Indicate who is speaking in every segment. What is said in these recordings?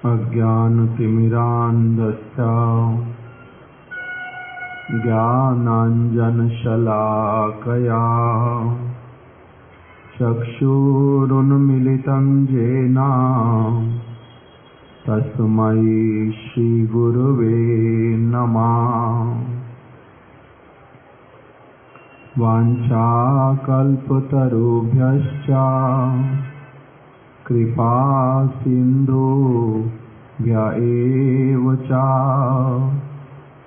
Speaker 1: अज्ञानतिमिरान्धस्य ज्ञानाञ्जनशलाकया चक्षुरुन्मीलितं येन तस्मै श्रीगुरुवे नमः। वाञ्छाकल्पतरुभ्यश्च कृपा सिन्धुभ्य एव च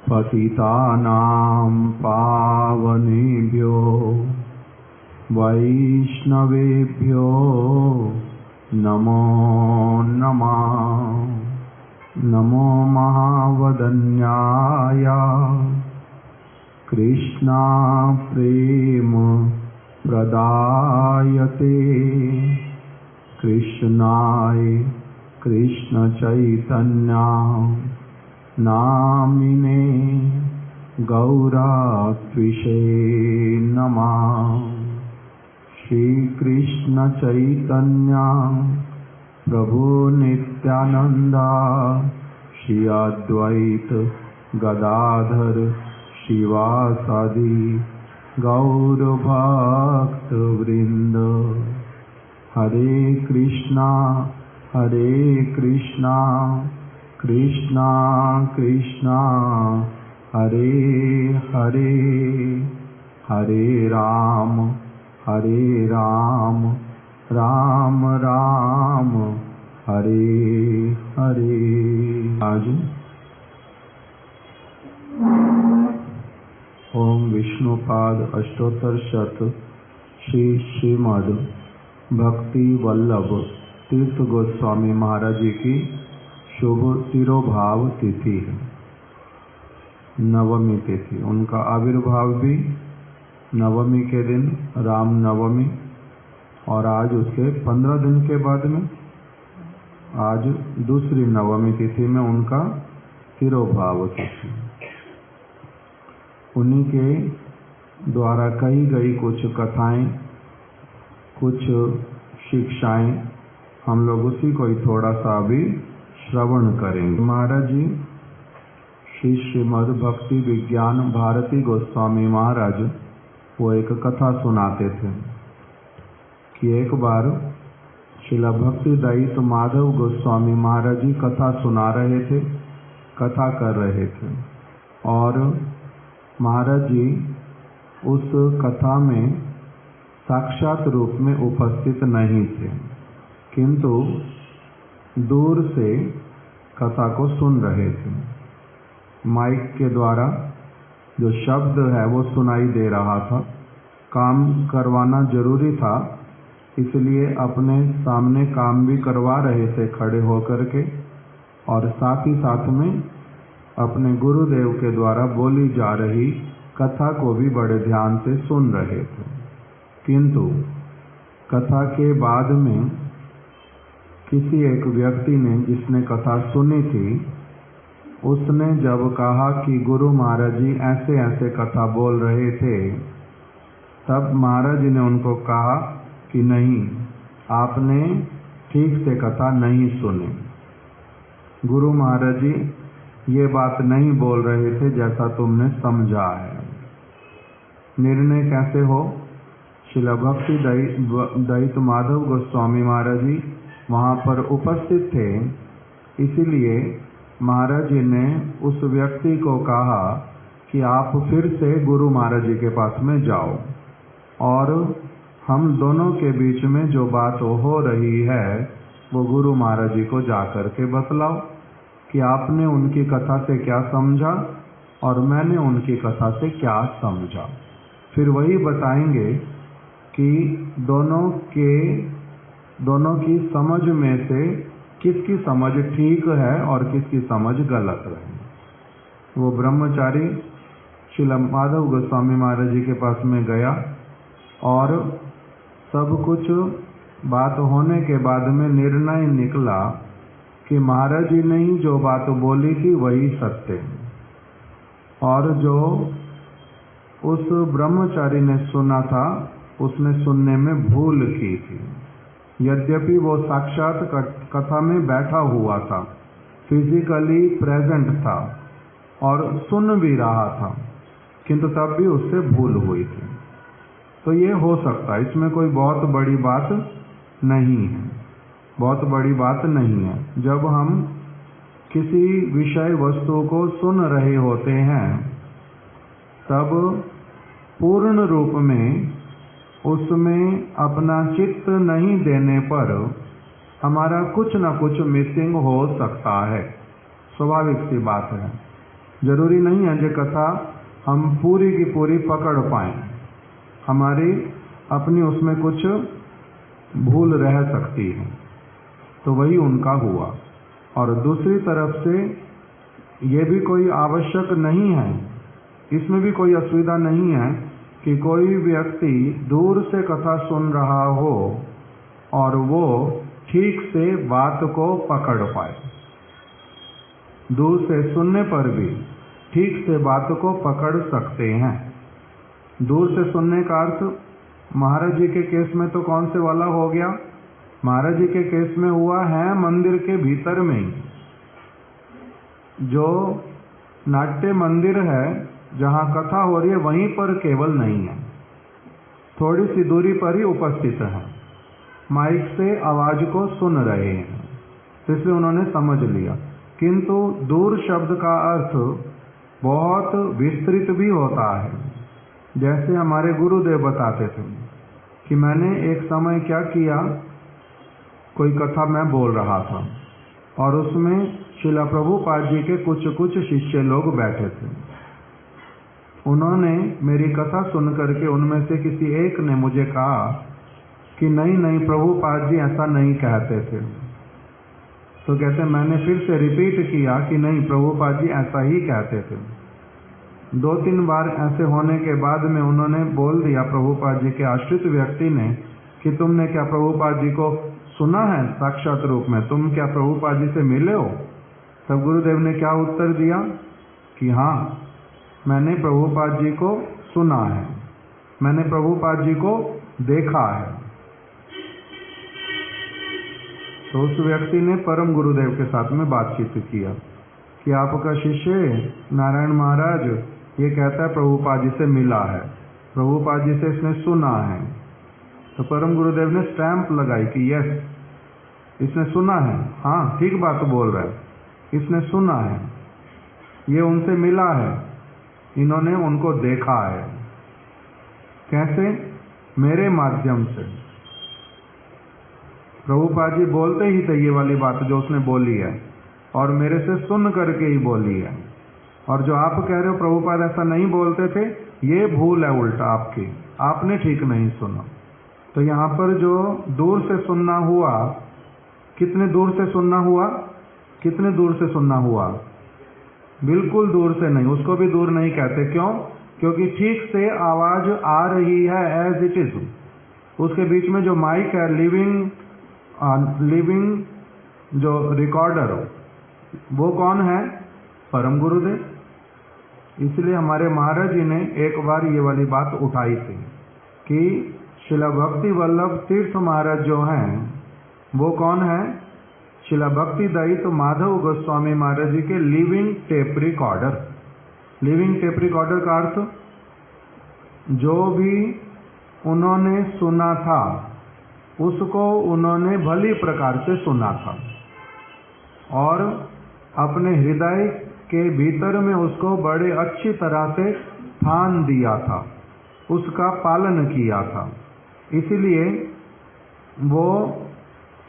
Speaker 1: पतितानां पावनेभ्यो वैष्णवेभ्यो नमो नमः। नमो महावदन्याय कृष्णा प्रेम प्रदायते कृष्णाय कृष्ण चैतन्य नामिने गौरत्विषे नमः। श्री कृष्ण चैतन्य प्रभु नित्यानंद श्री अद्वैत गदाधर शिवासादि गौर भक्त वृंद। हरे कृष्णा कृष्णा कृष्णा हरे हरे, हरे राम राम राम हरे हरे। आज ओम विष्णुपाद अष्टोत्तर शत श्री श्रीमद् भक्ति वल्लभ तीर्थ गोस्वामी महाराज जी की शुभ तिरोभाव तिथि है, नवमी तिथि। उनका आविर्भाव भी नवमी के दिन राम नवमी, और आज उसके 15 दिन के बाद में आज दूसरी नवमी तिथि में उनका तिरोभाव तिथि। उन्हीं के द्वारा कही गई कुछ कथाएं, कुछ शिक्षाएं, हम लोग उसी को ही थोड़ा सा भी श्रवण करेंगे। महाराज जी श्री श्रीमद् भक्ति विज्ञान भारती गोस्वामी महाराज वो एक कथा सुनाते थे कि एक बार श्रीला भक्ति दयित माधव गोस्वामी महाराज जी कथा सुना रहे थे, कथा कर रहे थे, और महाराज जी उस कथा में साक्षात रूप में उपस्थित नहीं थे, किंतु दूर से कथा को सुन रहे थे। माइक के द्वारा जो शब्द है वो सुनाई दे रहा था। काम करवाना जरूरी था, इसलिए अपने सामने काम भी करवा रहे थे खड़े होकर के, और साथ ही साथ में अपने गुरुदेव के द्वारा बोली जा रही कथा को भी बड़े ध्यान से सुन रहे थे। किंतु कथा के बाद में किसी एक व्यक्ति ने, जिसने कथा सुनी थी, उसने जब कहा कि गुरु महाराज जी ऐसे ऐसे कथा बोल रहे थे, तब महाराज जी ने उनको कहा कि नहीं, आपने ठीक से कथा नहीं सुनी। गुरु महाराज जी ये बात नहीं बोल रहे थे जैसा तुमने समझा है। निर्णय कैसे हो? श्रील भक्ति दयित माधव गोस्वामी महाराज जी वहाँ पर उपस्थित थे, इसीलिए महाराज जी ने उस व्यक्ति को कहा कि आप फिर से गुरु महाराज जी के पास में जाओ, और हम दोनों के बीच में जो बात हो रही है वो गुरु महाराज जी को जाकर के बतलाओ कि आपने उनकी कथा से क्या समझा और मैंने उनकी कथा से क्या समझा। फिर वही बताएंगे कि दोनों की समझ में से किसकी समझ ठीक है और किसकी समझ गलत है। वो ब्रह्मचारी श्रील माधव गोस्वामी महाराज जी के पास में गया, और सब कुछ बात होने के बाद में निर्णय निकला कि महाराज जी ने ही जो बात बोली थी वही सत्य है, और जो उस ब्रह्मचारी ने सुना था उसने सुनने में भूल की थी। यद्यपि वो साक्षात कथा में बैठा हुआ था, फिजिकली प्रेजेंट था और सुन भी रहा था, किंतु तब भी उससे भूल हुई थी। तो ये हो सकता है, इसमें कोई बहुत बड़ी बात नहीं है, बहुत बड़ी बात नहीं है। जब हम किसी विषय वस्तु को सुन रहे होते हैं तब पूर्ण रूप में उसमें अपना चित्त नहीं देने पर हमारा कुछ न कुछ मिसिंग हो सकता है, स्वाभाविक सी बात है। जरूरी नहीं है जो कथा हम पूरी की पूरी पकड़ पाएं, हमारी अपनी उसमें कुछ भूल रह सकती है। तो वही उनका हुआ। और दूसरी तरफ से ये भी कोई आवश्यक नहीं है, इसमें भी कोई असुविधा नहीं है कि कोई व्यक्ति दूर से कथा सुन रहा हो और वो ठीक से बात को पकड़ पाए। दूर से सुनने पर भी ठीक से बात को पकड़ सकते हैं। दूर से सुनने का अर्थ महाराज जी के केस में तो कौन से वाला हो गया? महाराज जी के केस में हुआ है मंदिर के भीतर में ही, जो नाट्य मंदिर है जहाँ कथा हो रही है वहीं पर केवल नहीं है, थोड़ी सी दूरी पर ही उपस्थित है, माइक से आवाज को सुन रहे हैं, इसलिए उन्होंने समझ लिया। किंतु दूर शब्द का अर्थ बहुत विस्तृत भी होता है। जैसे हमारे गुरुदेव बताते थे कि मैंने एक समय क्या किया, कोई कथा मैं बोल रहा था और उसमें श्रील प्रभुपाद जी के कुछ शिष्य लोग बैठे थे। उन्होंने मेरी कथा सुन करके उनमें से किसी एक ने मुझे कहा कि नहीं प्रभुपाद जी ऐसा नहीं कहते थे। तो कहते मैंने फिर से रिपीट किया कि नहीं प्रभुपाद जी ऐसा ही कहते थे। 2-3 बार ऐसे होने के बाद में उन्होंने बोल दिया प्रभुपाद जी के आश्रित व्यक्ति ने कि तुमने क्या प्रभुपाद जी को सुना है साक्षात रूप में, तुम क्या प्रभुपाद जी से मिले हो? तब गुरुदेव ने क्या उत्तर दिया कि हाँ, मैंने प्रभुपाद जी को सुना है, मैंने प्रभुपाद जी को देखा है। तो उस व्यक्ति ने परम गुरुदेव के साथ में बातचीत किया कि आपका शिष्य नारायण महाराज ये कहता है प्रभुपाद जी से मिला है, प्रभुपाद जी से इसने सुना है। तो परम गुरुदेव ने स्टैंप लगाई कि यस, इसने सुना है, हाँ ठीक बात बोल रहा है, इसने सुना है, ये उनसे मिला है, इन्होंने उनको देखा है। कैसे? मेरे माध्यम से। प्रभुपाद जी बोलते ही थे ये वाली बात जो उसने बोली है, और मेरे से सुन करके ही बोली है। और जो आप कह रहे हो प्रभुपाद ऐसा नहीं बोलते थे, ये भूल है उल्टा आपकी, आपने ठीक नहीं सुना। तो यहाँ पर जो दूर से सुनना हुआ, कितने दूर से सुनना हुआ? कितने दूर से सुनना हुआ? बिल्कुल दूर से नहीं, उसको भी दूर नहीं कहते। क्यों? क्योंकि ठीक से आवाज आ रही है एज इट इज। उसके बीच में जो माइक है, लिविंग जो रिकॉर्डर, वो कौन है? परम गुरुदेव। इसलिए हमारे महाराज जी ने एक बार ये वाली बात उठाई थी कि शिला भक्ति वल्लभ तीर्थ महाराज जो हैं वो कौन है? शिला भक्ति दयित माधव गोस्वामी महाराज जी के living tape recorder. Living tape recorder का अर्थ जो भी उन्होंने सुना था उसको उन्होंने भली प्रकार से सुना था और अपने हृदय के भीतर में उसको बड़े अच्छी तरह से ठान दिया था, उसका पालन किया था। इसीलिए वो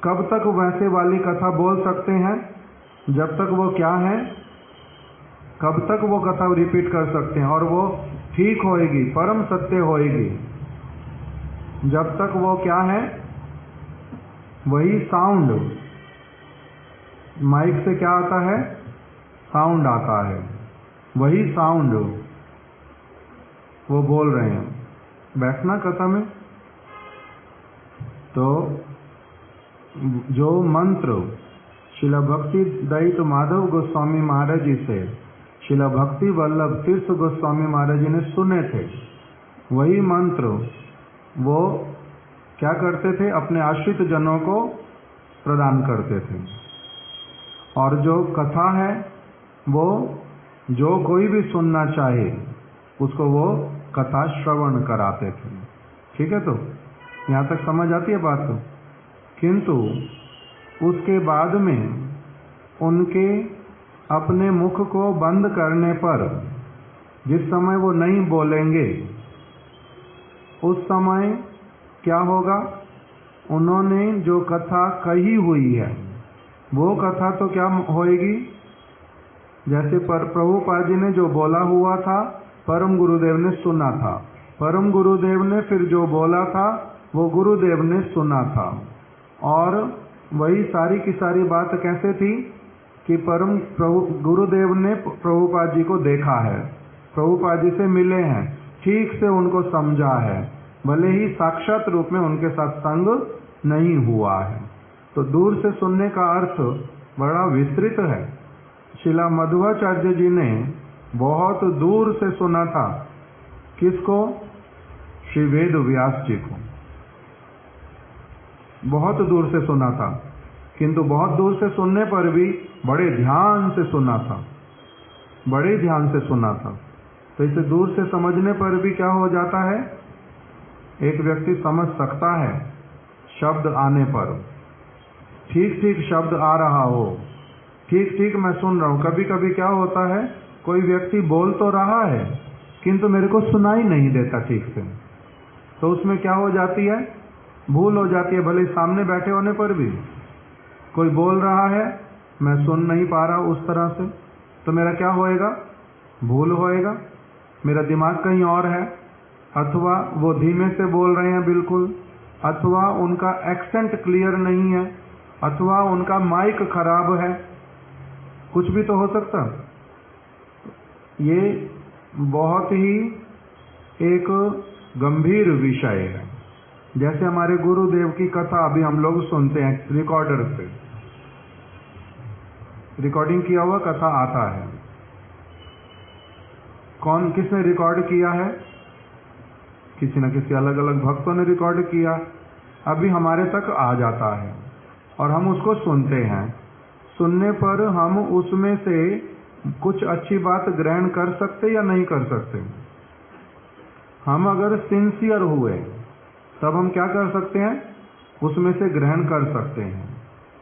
Speaker 1: कब तक वैसे वाली कथा बोल सकते हैं? जब तक वो क्या है, कब तक वो कथा रिपीट कर सकते हैं और वो ठीक होएगी, परम सत्य होएगी। जब तक वो क्या है, वही साउंड, माइक से क्या आता है? साउंड आता है, वही साउंड वो बोल रहे हैं। बैठना कथा में तो जो मंत्र शिला भक्ति दयित माधव गोस्वामी महाराज जी से शिला भक्ति वल्लभ तीर्थ गोस्वामी महाराज जी ने सुने थे, वही मंत्र वो क्या करते थे? अपने आश्रित जनों को प्रदान करते थे। और जो कथा है वो जो कोई भी सुनना चाहे उसको वो कथा श्रवण कराते थे। ठीक है, तो यहाँ तक समझ आती है बात। किंतु उसके बाद में उनके अपने मुख को बंद करने पर जिस समय वो नहीं बोलेंगे उस समय क्या होगा, उन्होंने जो कथा कही हुई है वो कथा तो क्या होएगी, जैसे प्रभुपाद जी ने जो बोला हुआ था परम गुरुदेव ने सुना था, परम गुरुदेव ने फिर जो बोला था वो गुरुदेव ने सुना था। और वही सारी की सारी बात कैसे थी कि गुरुदेव ने प्रभुपाद जी को देखा है, प्रभुपाद जी से मिले हैं, ठीक से उनको समझा है, भले ही साक्षात रूप में उनके साथ संग नहीं हुआ है। तो दूर से सुनने का अर्थ बड़ा विस्तृत है। शिला मध्वाचार्य जी ने बहुत दूर से सुना था। किसको? श्री वेद व्यास जी को बहुत दूर से सुना था, किंतु बहुत दूर से सुनने पर भी बड़े ध्यान से सुना था, बड़े ध्यान से सुना था। तो इसे दूर से समझने पर भी क्या हो जाता है, एक व्यक्ति समझ सकता है शब्द आने पर, ठीक ठीक शब्द आ रहा हो, ठीक ठीक मैं सुन रहा हूं। कभी कभी क्या होता है, कोई व्यक्ति बोल तो रहा है किंतु मेरे को सुनाई नहीं देता ठीक से, तो उसमें क्या हो जाती है, भूल हो जाती है। भले सामने बैठे होने पर भी कोई बोल रहा है, मैं सुन नहीं पा रहा उस तरह से, तो मेरा क्या होएगा, भूल होएगा, मेरा दिमाग कहीं और है, अथवा वो धीमे से बोल रहे हैं बिल्कुल, अथवा उनका एक्सेंट क्लियर नहीं है, अथवा उनका माइक खराब है, कुछ भी तो हो सकता। ये बहुत ही एक गंभीर विषय है। जैसे हमारे गुरुदेव की कथा अभी हम लोग सुनते हैं रिकॉर्डर से, रिकॉर्डिंग किया हुआ कथा आता है, कौन किसने रिकॉर्ड किया है, किसी न किसी अलग अलग भक्तों ने रिकॉर्ड किया, अभी हमारे तक आ जाता है और हम उसको सुनते हैं। सुनने पर हम उसमें से कुछ अच्छी बात ग्रहण कर सकते या नहीं कर सकते। हम अगर सिंसियर हुए तब हम क्या कर सकते हैं, उसमें से ग्रहण कर सकते हैं,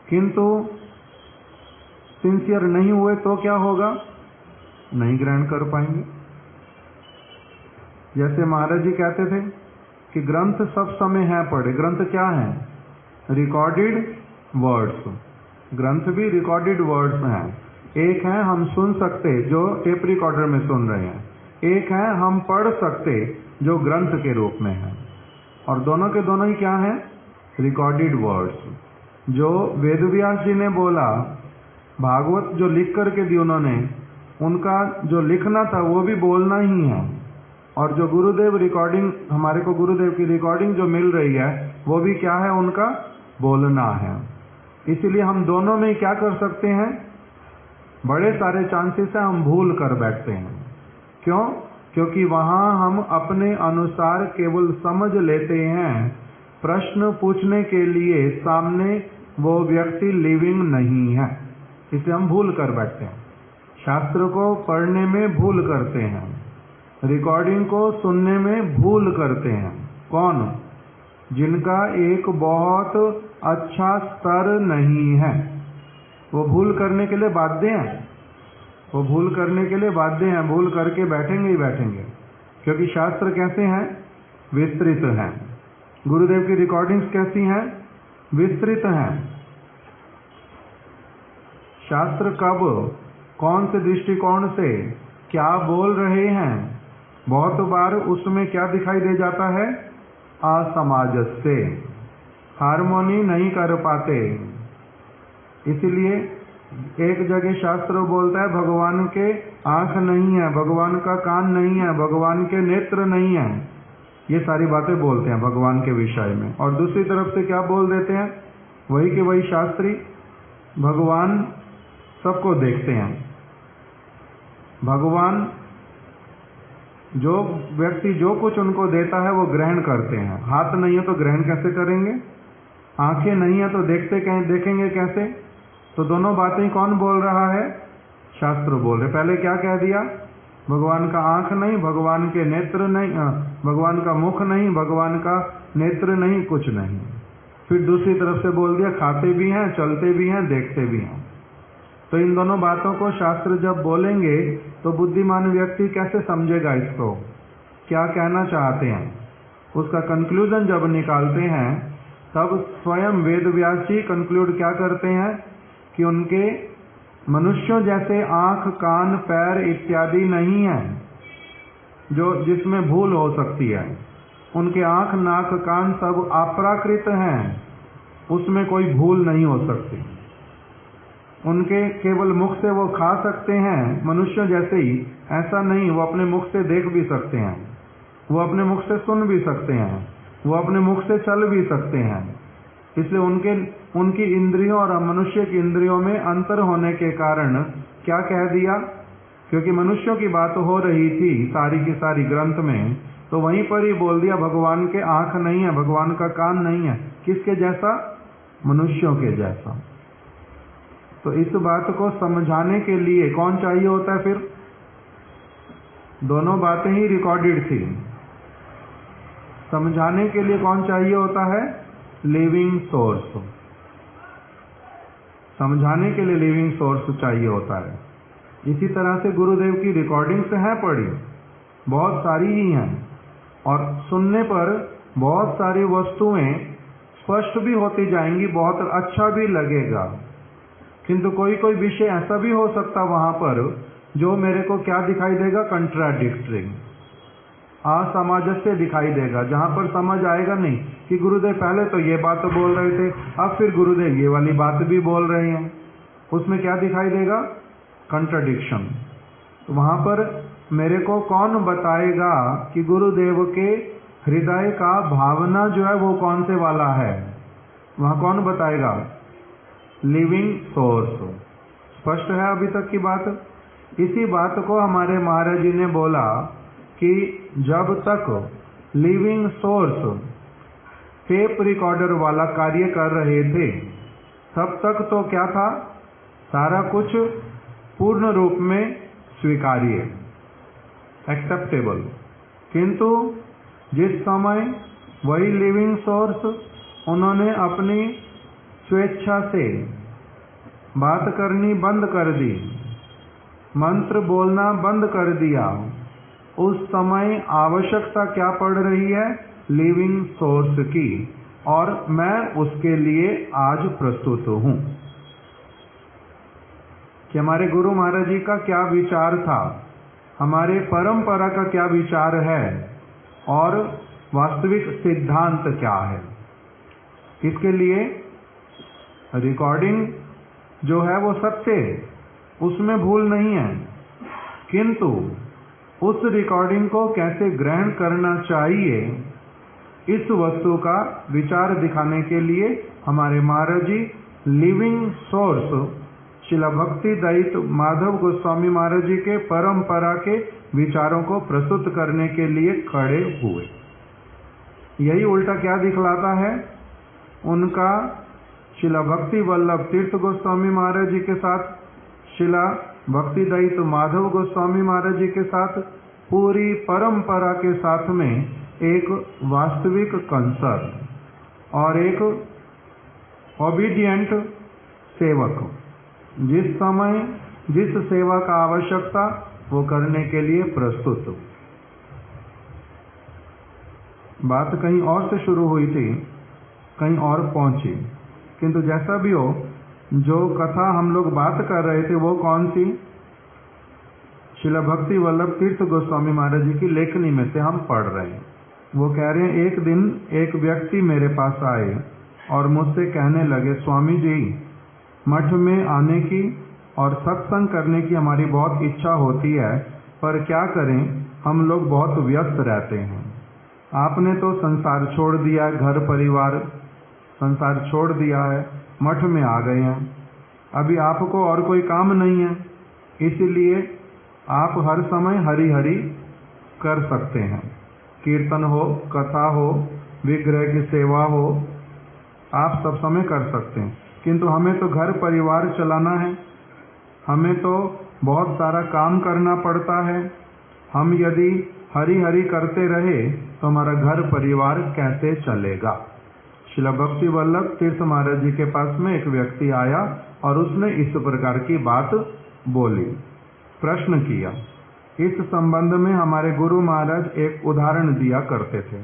Speaker 1: किंतु सिंसियर नहीं हुए तो क्या होगा, नहीं ग्रहण कर पाएंगे। जैसे महाराज जी कहते थे कि ग्रंथ सब समय है पढ़े। ग्रंथ क्या है, रिकॉर्डेड वर्ड्स। ग्रंथ भी रिकॉर्डेड वर्ड्स हैं। एक है हम सुन सकते जो टेप रिकॉर्डर में सुन रहे हैं, एक है हम पढ़ सकते जो ग्रंथ के रूप में है, और दोनों के दोनों ही क्या है, रिकॉर्डेड वर्ड्स। जो वेदव्यास जी ने बोला, भागवत जो लिख करके दी उन्होंने, उनका जो लिखना था वो भी बोलना ही है, और जो गुरुदेव रिकॉर्डिंग, हमारे को गुरुदेव की रिकॉर्डिंग जो मिल रही है वो भी क्या है, उनका बोलना है। इसीलिए हम दोनों में क्या कर सकते हैं, बड़े सारे चांसेस है हम भूल कर बैठते हैं। क्यों? क्योंकि वहां हम अपने अनुसार केवल समझ लेते हैं, प्रश्न पूछने के लिए सामने वो व्यक्ति लिविंग नहीं है, इसलिए हम भूल कर बैठते हैं। शास्त्र को पढ़ने में भूल करते हैं, रिकॉर्डिंग को सुनने में भूल करते हैं। कौन? जिनका एक बहुत अच्छा स्तर नहीं है, वो भूल करने के लिए बाध्य हैं, वो भूल करने के लिए बाध्य हैं, भूल करके बैठेंगे ही बैठेंगे। क्योंकि शास्त्र कैसे हैं, विस्तृत हैं। गुरुदेव की रिकॉर्डिंग्स कैसी हैं, विस्तृत हैं। शास्त्र कब, कौन से दृष्टिकोण से क्या बोल रहे हैं, बहुत बार उसमें क्या दिखाई दे जाता है, असमाजस्य, हार्मोनी नहीं कर पाते। इसलिए एक जगह शास्त्र बोलता है भगवान के आंख नहीं है, भगवान का कान नहीं है, भगवान के नेत्र नहीं है, ये सारी बातें बोलते हैं भगवान के विषय में। और दूसरी तरफ से क्या बोल देते हैं, वही के वही शास्त्री भगवान सबको देखते हैं। भगवान जो व्यक्ति जो कुछ उनको देता है वो ग्रहण करते हैं। हाथ नहीं है तो ग्रहण कैसे करेंगे, आंखें नहीं है तो देखेंगे कैसे, तो दोनों बातें कौन बोल रहा है? शास्त्र बोल रहे। पहले क्या कह दिया? भगवान का आंख नहीं, भगवान के नेत्र नहीं, भगवान का मुख नहीं, भगवान का नेत्र नहीं, कुछ नहीं। फिर दूसरी तरफ से बोल दिया खाते भी हैं, चलते भी हैं, देखते भी हैं। तो इन दोनों बातों को शास्त्र जब बोलेंगे तो बुद्धिमान व्यक्ति कैसे समझेगा इसको, क्या कहना चाहते हैं? उसका कंक्लूजन जब निकालते हैं तब स्वयं वेद व्यास जी कंक्लूड क्या करते हैं कि उनके मनुष्यों जैसे आंख, कान, पैर इत्यादि नहीं है जो जिसमें भूल हो सकती है। उनके आंख, नाक, कान सब अप्राकृत हैं, उसमें कोई भूल नहीं हो सकती। उनके केवल मुख से वो खा सकते हैं मनुष्यों जैसे ही, ऐसा नहीं, वो अपने मुख से देख भी सकते हैं, वो अपने मुख से सुन भी सकते हैं, वो अपने मुख से चल भी सकते हैं। इसलिए उनकी इंद्रियों और मनुष्य की इंद्रियों में अंतर होने के कारण क्या कह दिया? क्योंकि मनुष्यों की बात हो रही थी सारी की सारी ग्रंथ में, तो वहीं पर ही बोल दिया भगवान के आंख नहीं है, भगवान का कान नहीं है। किसके जैसा? मनुष्यों के जैसा। तो इस बात को समझाने के लिए कौन चाहिए होता है? फिर दोनों बातें ही रिकॉर्डेड थी। समझाने के लिए कौन चाहिए होता है? Living source. समझाने के लिए लिविंग सोर्स चाहिए होता है। इसी तरह से गुरुदेव की रिकॉर्डिंग्स हैं पड़ी, बहुत सारी ही हैं, और सुनने पर बहुत सारी वस्तुएं स्पष्ट भी होती जाएंगी, बहुत अच्छा भी लगेगा। किंतु कोई कोई विषय ऐसा भी हो सकता वहां पर जो मेरे को क्या दिखाई देगा? कंट्राडिक्टरी, असामंजस्य दिखाई देगा, जहां पर समझ आएगा नहीं कि गुरुदेव पहले तो ये बात बोल रहे थे, अब फिर गुरुदेव ये वाली बात भी बोल रहे हैं। उसमें क्या दिखाई देगा? कंट्राडिक्शन। तो वहां पर मेरे को कौन बताएगा कि गुरुदेव के हृदय का भावना जो है वो कौन से वाला है? वहां कौन बताएगा? Living source. स्पष्ट है अभी तक की बात? इसी बात को हमारे महाराज जी ने बोला कि जब तक लिविंग सोर्स टेप रिकॉर्डर वाला कार्य कर रहे थे तब तक तो क्या था? सारा कुछ पूर्ण रूप में स्वीकार्य, एक्सेप्टेबल। किंतु जिस समय वही लिविंग सोर्स उन्होंने अपनी स्वेच्छा से बात करनी बंद कर दी, मंत्र बोलना बंद कर दिया, उस समय आवश्यकता क्या पड़ रही है? लिविंग सोर्स की, और मैं उसके लिए आज प्रस्तुत हूं। कि हमारे गुरु महाराज जी का क्या विचार था, हमारे परंपरा का क्या विचार है, और वास्तविक सिद्धांत क्या है। इसके लिए रिकॉर्डिंग जो है वो सत्य है, उसमें भूल नहीं है, किंतु उस रिकॉर्डिंग को कैसे ग्रहण करना चाहिए, इस वस्तु का विचार दिखाने के लिए हमारे महाराज जी लिविंग सोर्स श्रील भक्ति दयित माधव गोस्वामी महाराज जी के परंपरा के विचारों को प्रस्तुत करने के लिए खड़े हुए। यही उल्टा क्या दिखलाता है? उनका श्रील भक्ति वल्लभ तीर्थ गोस्वामी महाराज जी के साथ, श्रील भक्ति दयित माधव गोस्वामी महाराज जी के साथ, पूरी परंपरा के साथ में एक वास्तविक कंसर्न और एक ओबीडिएंट सेवक, जिस समय जिस सेवा का आवश्यकता वो करने के लिए प्रस्तुत। बात कहीं और से शुरू हुई थी, कहीं और पहुंची, किंतु जैसा भी हो, जो कथा हम लोग बात कर रहे थे वो कौन सी? श्रील भक्ति वल्लभ तीर्थ गोस्वामी महाराज जी की लेखनी में से हम पढ़ रहे हैं। वो कह रहे हैं, एक दिन एक व्यक्ति मेरे पास आए और मुझसे कहने लगे, स्वामी जी, मठ में आने की और सत्संग करने की हमारी बहुत इच्छा होती है, पर क्या करें, हम लोग बहुत व्यस्त रहते हैं। आपने तो संसार छोड़ दिया है, घर परिवार संसार छोड़ दिया है, मठ में आ गए हैं, अभी आपको और कोई काम नहीं है, इसलिए आप हर समय हरि हरि कर सकते हैं। कीर्तन हो, कथा हो, विग्रह की सेवा हो, आप सब समय कर सकते हैं, किंतु हमें तो घर परिवार चलाना है, हमें तो बहुत सारा काम करना पड़ता है। हम यदि हरि हरि करते रहे तो हमारा घर परिवार कैसे चलेगा। श्रील भक्ति वल्लभ तीर्थ महाराज जी के पास में एक व्यक्ति आया और उसने इस प्रकार की बात बोली, प्रश्न किया। इस संबंध में हमारे गुरु महाराज एक उदाहरण दिया करते थे।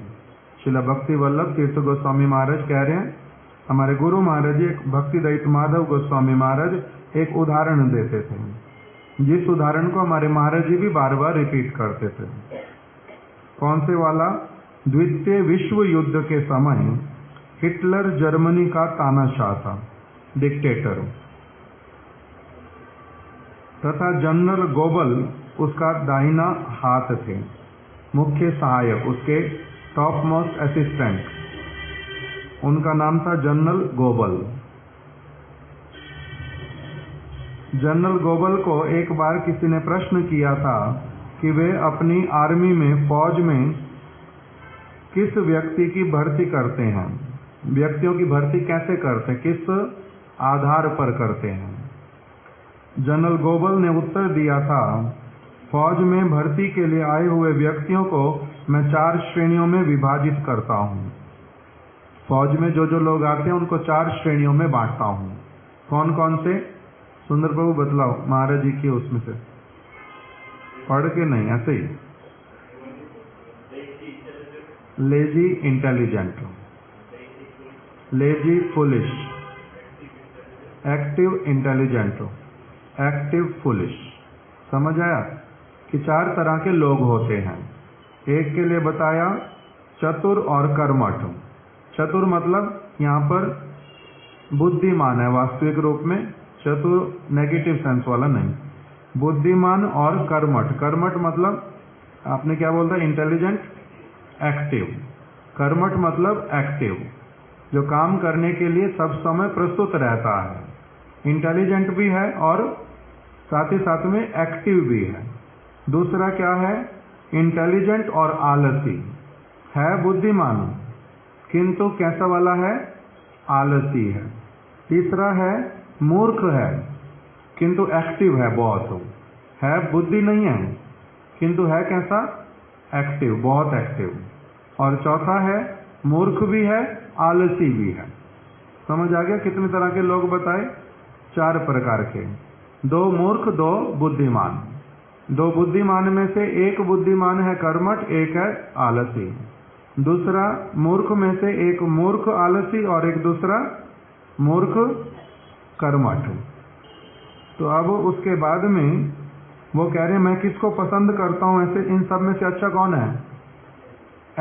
Speaker 1: श्रील भक्ति वल्लभ तीर्थ गोस्वामी महाराज कह रहे हैं, हमारे गुरु महाराज जी एक भक्ति दैत माधव गोस्वामी महाराज एक उदाहरण देते थे, जिस उदाहरण को हमारे महाराज जी भी बार बार रिपीट करते थे। कौन से वाला? द्वितीय विश्व युद्ध के समय हिटलर जर्मनी का तानाशाह था, डिक्टेटर, तथा जनरल गोबल उसका दाहिना हाथ थे, मुख्य सहायक, उसके टॉप मोस्ट असिस्टेंट, उनका नाम था जनरल गोबल। जनरल गोबल को एक बार किसी ने प्रश्न किया था कि वे अपनी आर्मी में, फौज में किस व्यक्ति की भर्ती करते हैं, व्यक्तियों की भर्ती कैसे करते हैं, किस आधार पर करते हैं। जनरल गोबल ने उत्तर दिया था, फौज में भर्ती के लिए आए हुए व्यक्तियों को मैं 4 श्रेणियों में विभाजित करता हूँ। फौज में जो जो लोग आते हैं उनको 4 श्रेणियों में बांटता हूँ। कौन कौन से? सुंदर प्रभु बतलाओ, महाराज जी की उसमें से पढ़ के नहीं, ऐसे ही। Lazy intelligent, lazy foolish, active intelligent, active foolish. समझ आया कि 4 तरह के लोग होते हैं। एक के लिए बताया चतुर और कर्मठ। चतुर मतलब यहाँ पर बुद्धिमान है, वास्तविक रूप में चतुर नेगेटिव सेंस वाला नहीं, बुद्धिमान और कर्मठ। कर्मठ मतलब आपने क्या बोलता है? Intelligent, active. कर्मठ मतलब एक्टिव, जो काम करने के लिए सब समय प्रस्तुत रहता है, इंटेलिजेंट भी है और साथ ही साथ में एक्टिव भी है। दूसरा क्या है? इंटेलिजेंट और आलसी है, बुद्धिमान किंतु कैसा वाला है? आलसी है। तीसरा है मूर्ख है किंतु एक्टिव है, बहुत है, बुद्धि नहीं है किंतु है कैसा? एक्टिव, बहुत एक्टिव। और चौथा है मूर्ख भी है, आलसी भी है। समझ आ गया कितने तरह के लोग बताए? 4 प्रकार के, 2 मूर्ख, 2 बुद्धिमान। 2 बुद्धिमान में से एक बुद्धिमान है कर्मठ, एक है आलसी। दूसरा मूर्ख में से एक मूर्ख आलसी और एक दूसरा मूर्ख कर्मठ। तो अब उसके बाद में वो कह रहे हैं मैं किसको पसंद करता हूं ऐसे इन सब में से अच्छा कौन है?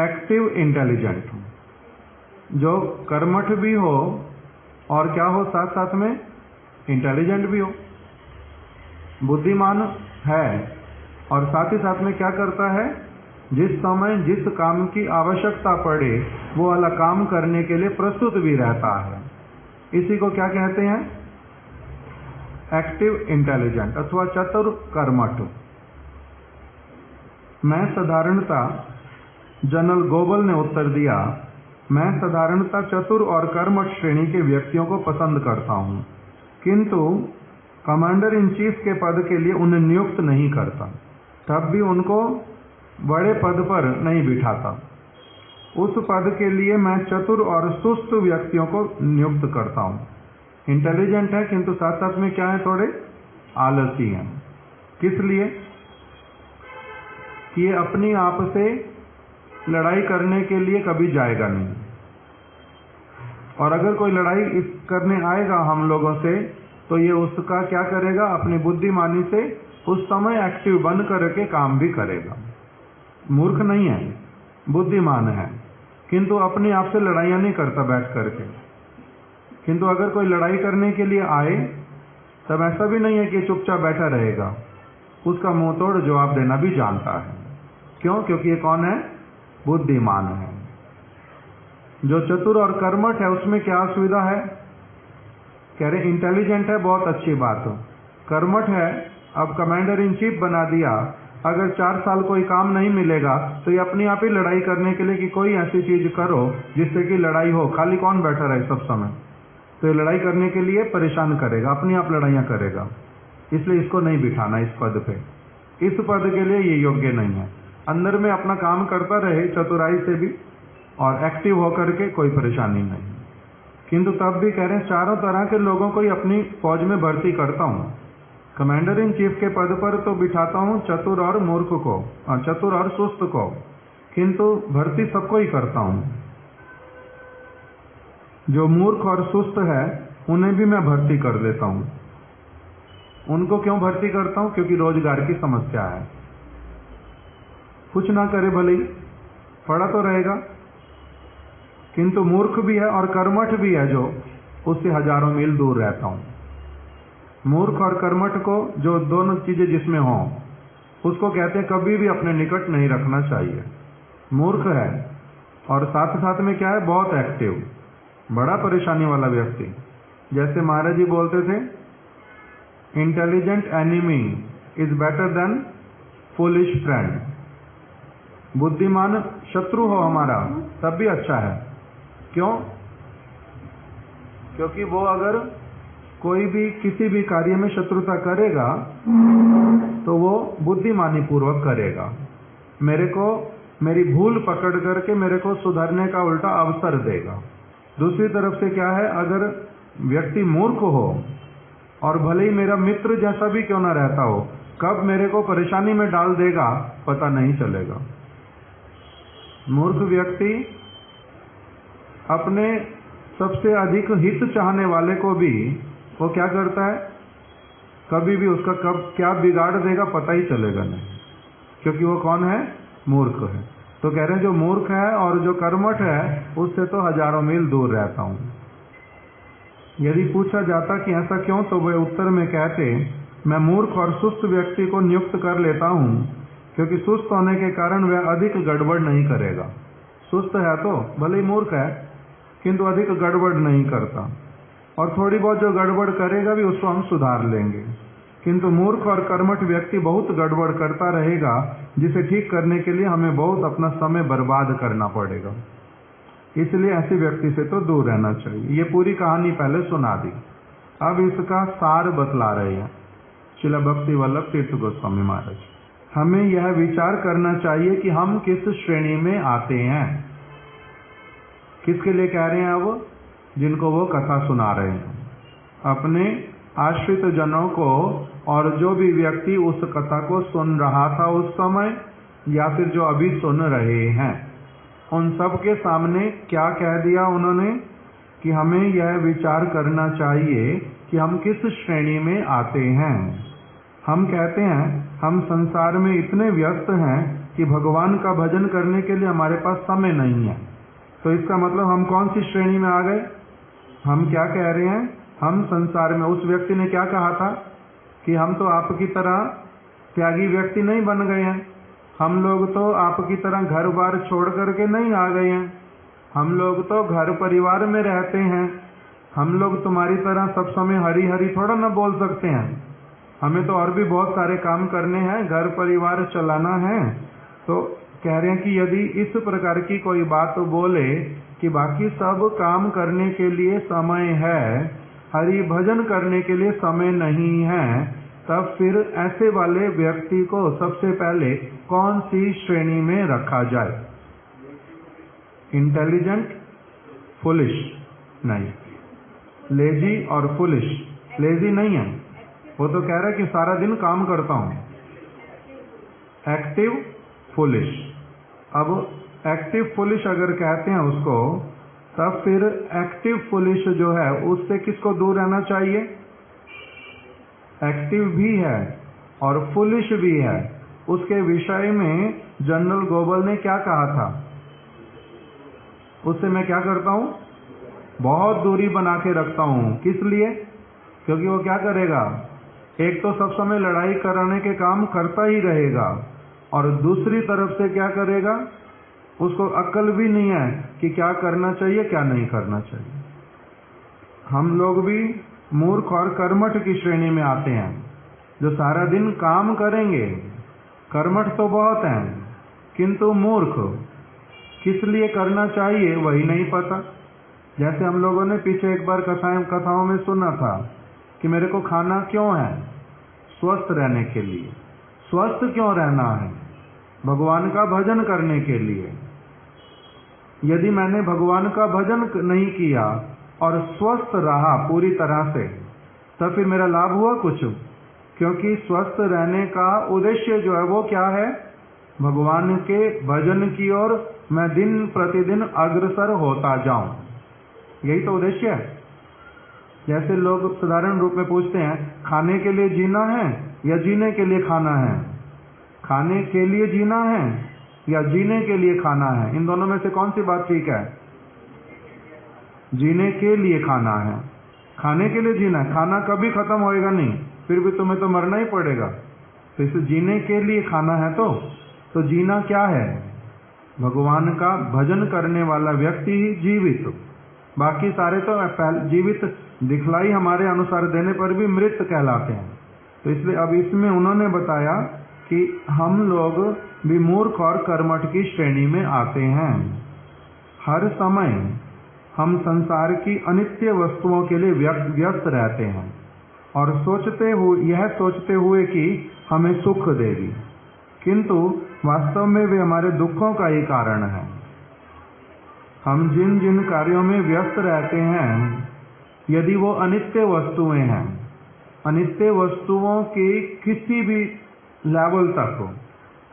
Speaker 1: एक्टिव इंटेलिजेंट, जो कर्मठ भी हो और क्या हो, साथ साथ में इंटेलिजेंट भी हो, बुद्धिमान है और साथ ही साथ में क्या करता है? जिस समय जिस काम की आवश्यकता पड़े वो वाला काम करने के लिए प्रस्तुत भी रहता है। इसी को क्या कहते हैं? एक्टिव इंटेलिजेंट अथवा चतुर कर्मठ। मैं साधारणता, जनरल गोबल ने उत्तर दिया, मैं साधारणता चतुर और कर्मठ श्रेणी के व्यक्तियों को पसंद करता हूं, किंतु कमांडर इन चीफ के पद के लिए उन्हें नियुक्त नहीं करता, तब भी उनको बड़े पद पर नहीं बिठाता। उस पद के लिए मैं चतुर और सुस्त व्यक्तियों को नियुक्त करता हूं। इंटेलिजेंट है किंतु साथ साथ में क्या है? थोड़े आलसी हैं। किस लिए? कि ये अपनी आप से लड़ाई करने के लिए कभी जाएगा नहीं, और अगर कोई लड़ाई करने आएगा हम लोगों से तो ये उसका क्या करेगा? अपनी बुद्धिमानी से उस समय एक्टिव बन करके काम भी करेगा। मूर्ख नहीं है, बुद्धिमान है, किंतु अपने आप से लड़ाइयां नहीं करता बैठ करके। किंतु अगर कोई लड़ाई करने के लिए आए तब ऐसा भी नहीं है कि चुपचाप बैठा रहेगा, उसका मुंह तोड़ जवाब देना भी जानता है। क्यों? क्योंकि ये कौन है? बुद्धिमान है। जो चतुर और कर्मठ है उसमें क्या असुविधा है? कह रहे इंटेलिजेंट है, बहुत अच्छी बात हो, कर्मठ है, अब कमांडर इन चीफ बना दिया, अगर 4 साल कोई काम नहीं मिलेगा तो ये अपने आप ही लड़ाई करने के लिए कि कोई ऐसी चीज करो जिससे कि लड़ाई हो, खाली कौन बैठा रहे सब समय? तो ये लड़ाई करने के लिए परेशान करेगा, अपनी आप लड़ाइयाँ करेगा। इसलिए इसको नहीं बिठाना इस पद पे, इस पद के लिए ये योग्य नहीं है। अंदर में अपना काम करता रहे चतुराई से भी और एक्टिव होकर के, कोई परेशानी नहीं। किंतु तब भी कह रहे हैं चारों तरह के लोगों को ही अपनी फौज में भर्ती करता हूँ। कमांडर इन चीफ के पद पर तो बिठाता हूँ चतुर और मूर्ख को, चतुर और सुस्त को, किंतु भर्ती सबको ही करता हूँ। जो मूर्ख और सुस्त है उन्हें भी मैं भर्ती कर देता हूँ। उनको क्यों भर्ती करता हूँ? क्योंकि रोजगार की समस्या है। कुछ ना करे भले ही, पड़ा तो रहेगा, किंतु मूर्ख भी है और कर्मठ भी है जो, उससे हजारों मील दूर रहता हूँ। मूर्ख और कर्मठ को, जो दोनों चीजें जिसमें हों, उसको कहते हैं कभी भी अपने निकट नहीं रखना चाहिए। मूर्ख है और साथ साथ में क्या है, बहुत एक्टिव, बड़ा परेशानी वाला व्यक्ति। जैसे महाराज जी बोलते थे, intelligent enemy is better than foolish friend. बुद्धिमान शत्रु हो हमारा तब भी अच्छा है। क्यों? क्योंकि वो अगर कोई भी किसी भी कार्य में शत्रुता करेगा तो वो बुद्धिमानी पूर्वक करेगा, मेरे को मेरी भूल पकड़ करके मेरे को सुधरने का उल्टा अवसर देगा। दूसरी तरफ से क्या है, अगर व्यक्ति मूर्ख हो और भले ही मेरा मित्र जैसा भी क्यों ना रहता हो, कब मेरे को परेशानी में डाल देगा पता नहीं चलेगा। मूर्ख व्यक्ति अपने सबसे अधिक हित चाहने वाले को भी वो क्या करता है, कभी भी उसका कब क्या बिगाड़ देगा पता ही चलेगा नहीं, क्योंकि वो कौन है, मूर्ख है। तो कह रहे हैं जो मूर्ख है और जो कर्मठ है उससे तो हजारों मील दूर रहता हूं। यदि पूछा जाता कि ऐसा क्यों, तो वे उत्तर में कहते, मैं मूर्ख और सुस्त व्यक्ति को नियुक्त कर लेता हूं क्योंकि सुस्त होने के कारण वह अधिक गड़बड़ नहीं करेगा। सुस्त है तो भले ही मूर्ख है किंतु अधिक गड़बड़ नहीं करता, और थोड़ी बहुत जो गड़बड़ करेगा भी उसको हम सुधार लेंगे। किंतु मूर्ख और कर्मठ व्यक्ति बहुत गड़बड़ करता रहेगा, जिसे ठीक करने के लिए हमें बहुत अपना समय बर्बाद करना पड़ेगा। इसलिए ऐसे व्यक्ति से तो दूर रहना चाहिए। ये पूरी कहानी पहले सुना दी, अब इसका सार बतला रहे हैं श्रील भक्ति वल्लभ तीर्थ गोस्वामी महाराज। हमें यह विचार करना चाहिए कि हम किस श्रेणी में आते हैं। किसके लिए कह रहे हैं अब? जिनको वो कथा सुना रहे हैं, अपने आश्रित जनों को, और जो भी व्यक्ति उस कथा को सुन रहा था उस समय, या फिर जो अभी सुन रहे हैं, उन सब के सामने क्या कह दिया उन्होंने कि हमें यह विचार करना चाहिए कि हम किस श्रेणी में आते हैं। हम कहते हैं हम संसार में इतने व्यस्त हैं कि भगवान का भजन करने के लिए हमारे पास समय नहीं है। तो इसका मतलब हम कौन सी श्रेणी में आ गए? हम क्या कह रहे हैं, हम संसार में, उस व्यक्ति ने क्या कहा था कि हम तो आपकी तरह त्यागी व्यक्ति नहीं बन गए हैं, हम लोग तो आपकी तरह घर बार छोड़ करके नहीं आ गए हैं, हम लोग तो घर परिवार में रहते हैं, हम लोग तुम्हारी तरह सब समय हरी हरी थोड़ा ना बोल सकते हैं, हमें तो और भी बहुत सारे काम करने हैं, घर परिवार चलाना है। तो कह रहे हैं कि यदि इस प्रकार की कोई बात बोले कि बाकी सब काम करने के लिए समय है, हरि भजन करने के लिए समय नहीं है, तब फिर ऐसे वाले व्यक्ति को सबसे पहले कौन सी श्रेणी में रखा जाए? इंटेलिजेंट, फुलिश नहीं, लेजी और फुलिश। लेजी नहीं है, वो तो कह रहा है कि सारा दिन काम करता हूं। Active, foolish. अब एक्टिव फुलिश अगर कहते हैं उसको, तब फिर एक्टिव फुलिश जो है उससे किसको दूर रहना चाहिए? एक्टिव भी है और फुलिश भी है। उसके विषय में जनरल गोबल ने क्या कहा था? उससे मैं क्या करता हूं? बहुत दूरी बना के रखता हूं। किस लिए? क्योंकि वो क्या करेगा, एक तो सब समय लड़ाई कराने के काम करता ही रहेगा, और दूसरी तरफ से क्या करेगा, उसको अक्ल भी नहीं है कि क्या करना चाहिए क्या नहीं करना चाहिए। हम लोग भी मूर्ख और कर्मठ की श्रेणी में आते हैं, जो सारा दिन काम करेंगे। कर्मठ तो बहुत हैं, किंतु मूर्ख। किस लिए करना चाहिए वही नहीं पता। जैसे हम लोगों ने पीछे एक बार कथाओं में सुना था कि मेरे को खाना क्यों है? स्वस्थ रहने के लिए। स्वस्थ क्यों रहना है? भगवान का भजन करने के लिए। यदि मैंने भगवान का भजन नहीं किया और स्वस्थ रहा पूरी तरह से, तब फिर मेरा लाभ हुआ कुछ? क्योंकि स्वस्थ रहने का उद्देश्य जो है वो क्या है? भगवान के भजन की ओर मैं दिन प्रतिदिन अग्रसर होता जाऊं, यही तो उद्देश्य है। जैसे लोग साधारण रूप में पूछते हैं, खाने के लिए जीना है या जीने के लिए खाना है? खाने के लिए जीना है या जीने के लिए खाना है? इन दोनों में से कौन सी बात ठीक है? जीने के लिए खाना है। खाने के लिए जीना है। खाना कभी खत्म होएगा नहीं, फिर भी तुम्हें तो मरना ही पड़ेगा। तो इसे जीने के लिए खाना है। तो जीना क्या है? भगवान का भजन करने वाला व्यक्ति ही जीवित। बाकी सारे तो जीवित दिखलाई हमारे अनुसार देने पर भी मृत कहलाते हैं। तो इसलिए अब इसमें उन्होंने बताया कि हम लोग भी मूर्ख और कर्मठ की श्रेणी में आते हैं। हर समय हम संसार की अनित्य वस्तुओं के लिए व्यस्त रहते हैं और यह सोचते हुए कि हमें सुख देगी, किंतु वास्तव में वे हमारे दुखों का ही कारण है। हम जिन जिन कार्यों में व्यस्त रहते हैं, यदि वो अनित्य वस्तुएं हैं, अनित्य वस्तुओं की किसी भी लेवल तक हो,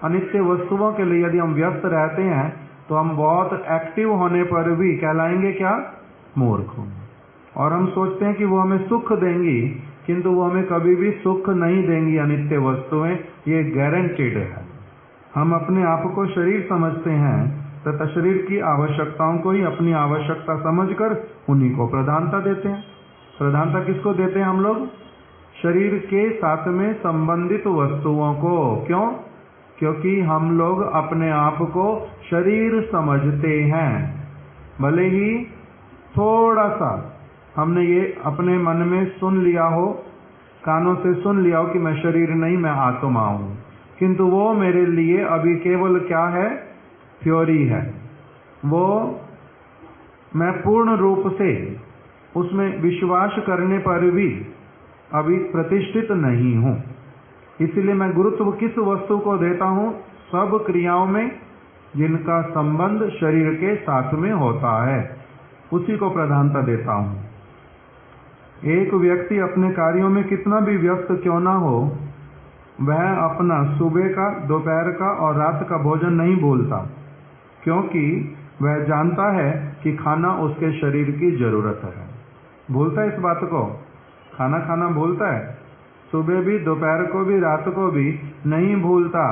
Speaker 1: अनित्य वस्तुओं के लिए यदि हम व्यस्त रहते हैं, तो हम बहुत एक्टिव होने पर भी कहलाएंगे क्या? मूर्ख। और हम सोचते हैं कि वो हमें सुख देंगी, किंतु वो हमें कभी भी सुख नहीं देंगी अनित्य वस्तुएं, ये गारंटीड है। हम अपने आप को शरीर समझते हैं तथा शरीर की आवश्यकताओं को ही अपनी आवश्यकता समझकर उन्हीं को प्रधानता देते हैं। प्रधानता किसको देते हैं हम लोग? शरीर के साथ में संबंधित वस्तुओं को। क्यों? क्योंकि हम लोग अपने आप को शरीर समझते हैं। भले ही थोड़ा सा हमने ये अपने मन में सुन लिया हो, कानों से सुन लिया हो कि मैं शरीर नहीं, मैं आत्मा हूं, किंतु वो मेरे लिए अभी केवल क्या है? थ्योरी है। वो मैं पूर्ण रूप से उसमें विश्वास करने पर भी अभी प्रतिष्ठित नहीं हूं। इसलिए मैं गुरुत्व किस वस्तु को देता हूं? सब क्रियाओं में जिनका संबंध शरीर के साथ में होता है, उसी को प्रधानता देता हूं। एक व्यक्ति अपने कार्यों में कितना भी व्यस्त क्यों ना हो, वह अपना सुबह का, दोपहर का और रात का भोजन नहीं भूलता, क्योंकि वह जानता है कि खाना उसके शरीर की जरूरत है। भूलता है इस बात को? खाना खाना भूलता है? सुबह भी, दोपहर को भी, रात को भी नहीं भूलता।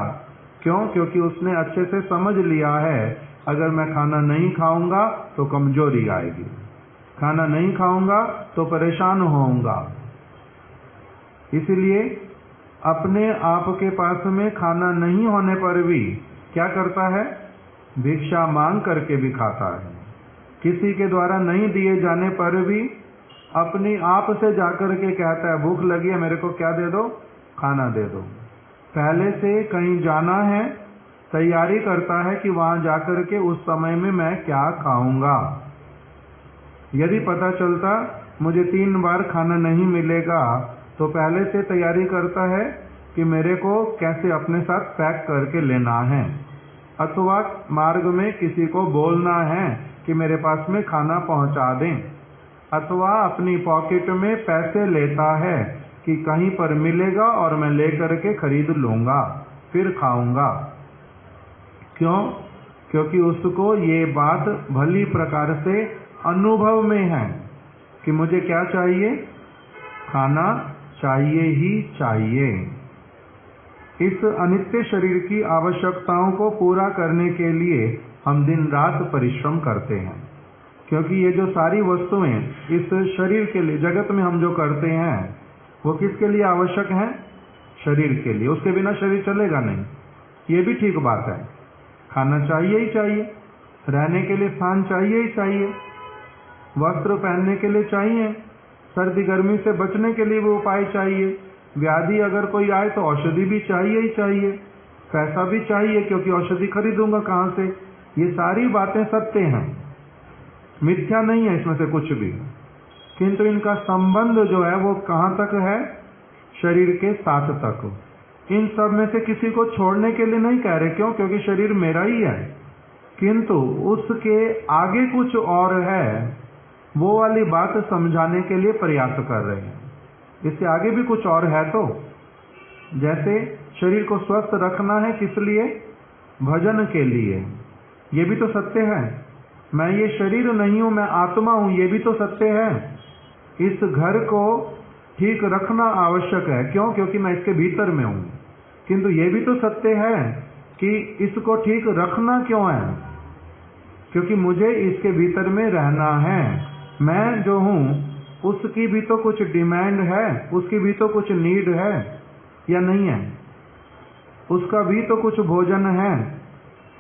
Speaker 1: क्यों? क्योंकि उसने अच्छे से समझ लिया है, अगर मैं खाना नहीं खाऊंगा तो कमजोरी आएगी, खाना नहीं खाऊंगा तो परेशान होऊंगा। इसलिए अपने आप के पास में खाना नहीं होने पर भी क्या करता है? भिक्षा मांग करके भी खाता है। किसी के द्वारा नहीं दिए जाने पर भी अपनी आप से जाकर के कहता है, भूख लगी है, मेरे को क्या दे दो? खाना दे दो। पहले से कहीं जाना है, तैयारी करता है कि वहां जाकर के उस समय में मैं क्या खाऊंगा। यदि पता चलता मुझे 3 बार खाना नहीं मिलेगा, तो पहले से तैयारी करता है कि मेरे को कैसे अपने साथ पैक करके लेना है, अथवा मार्ग में किसी को बोलना है कि मेरे पास में खाना पहुंचा दें, अथवा अपनी पॉकेट में पैसे लेता है कि कहीं पर मिलेगा और मैं लेकर के खरीद लूंगा, फिर खाऊंगा। क्यों? क्योंकि उसको ये बात भली प्रकार से अनुभव में है कि मुझे क्या चाहिए? खाना चाहिए ही चाहिए। इस अनित्य शरीर की आवश्यकताओं को पूरा करने के लिए हम दिन रात परिश्रम करते हैं, क्योंकि ये जो सारी वस्तुएं इस शरीर के लिए जगत में हम जो करते हैं, वो किसके लिए आवश्यक हैं? शरीर के लिए। उसके बिना शरीर चलेगा नहीं, ये भी ठीक बात है। खाना चाहिए ही चाहिए, रहने के लिए स्थान चाहिए ही चाहिए, वस्त्र पहनने के लिए चाहिए, सर्दी गर्मी से बचने के लिए भी उपाय चाहिए, व्याधि अगर कोई आए तो औषधि भी चाहिए ही चाहिए, पैसा भी चाहिए, क्योंकि औषधि खरीदूंगा कहाँ से? ये सारी बातें सत्य हैं। मिथ्या नहीं है इसमें से कुछ भी, किंतु इनका संबंध जो है वो कहाँ तक है? शरीर के साथ तक। इन सब में से किसी को छोड़ने के लिए नहीं कह रहे, क्यों? क्योंकि शरीर मेरा ही है, किंतु उसके आगे कुछ और है, वो वाली बात समझाने के लिए प्रयास कर रहे हैं। इससे आगे भी कुछ और है। तो जैसे शरीर को स्वस्थ रखना है, किस लिए? भजन के लिए। ये भी तो सत्य है। मैं ये शरीर नहीं हूं, मैं आत्मा हूं, ये भी तो सत्य है। इस घर को ठीक रखना आवश्यक है, क्यों? क्योंकि मैं इसके भीतर में हूं। किंतु ये भी तो सत्य है कि इसको ठीक रखना क्यों है? क्योंकि मुझे इसके भीतर में रहना है। मैं जो हूं उसकी भी तो कुछ डिमांड है, उसकी भी तो कुछ नीड है या नहीं है? उसका भी तो कुछ भोजन है।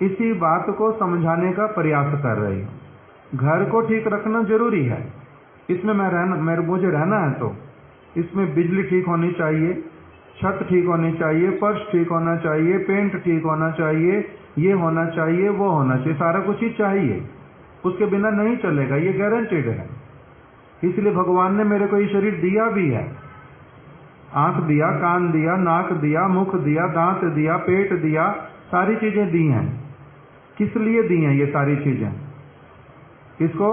Speaker 1: इसी बात को समझाने का प्रयास कर रही हूं। घर को ठीक रखना जरूरी है, इसमें मुझे रहना है, तो इसमें बिजली ठीक होनी चाहिए, छत ठीक होनी चाहिए, फर्श ठीक होना चाहिए, पेंट ठीक होना चाहिए, ये होना चाहिए, वो होना चाहिए, सारा कुछ ही चाहिए। उसके बिना नहीं चलेगा, ये गारंटेड है। इसलिए भगवान ने मेरे को ये शरीर दिया भी है। आंख दिया, कान दिया, नाक दिया, मुख दिया, दांत दिया, पेट दिया, सारी चीजें दी हैं। किस लिए दी हैं ये सारी चीजें? इसको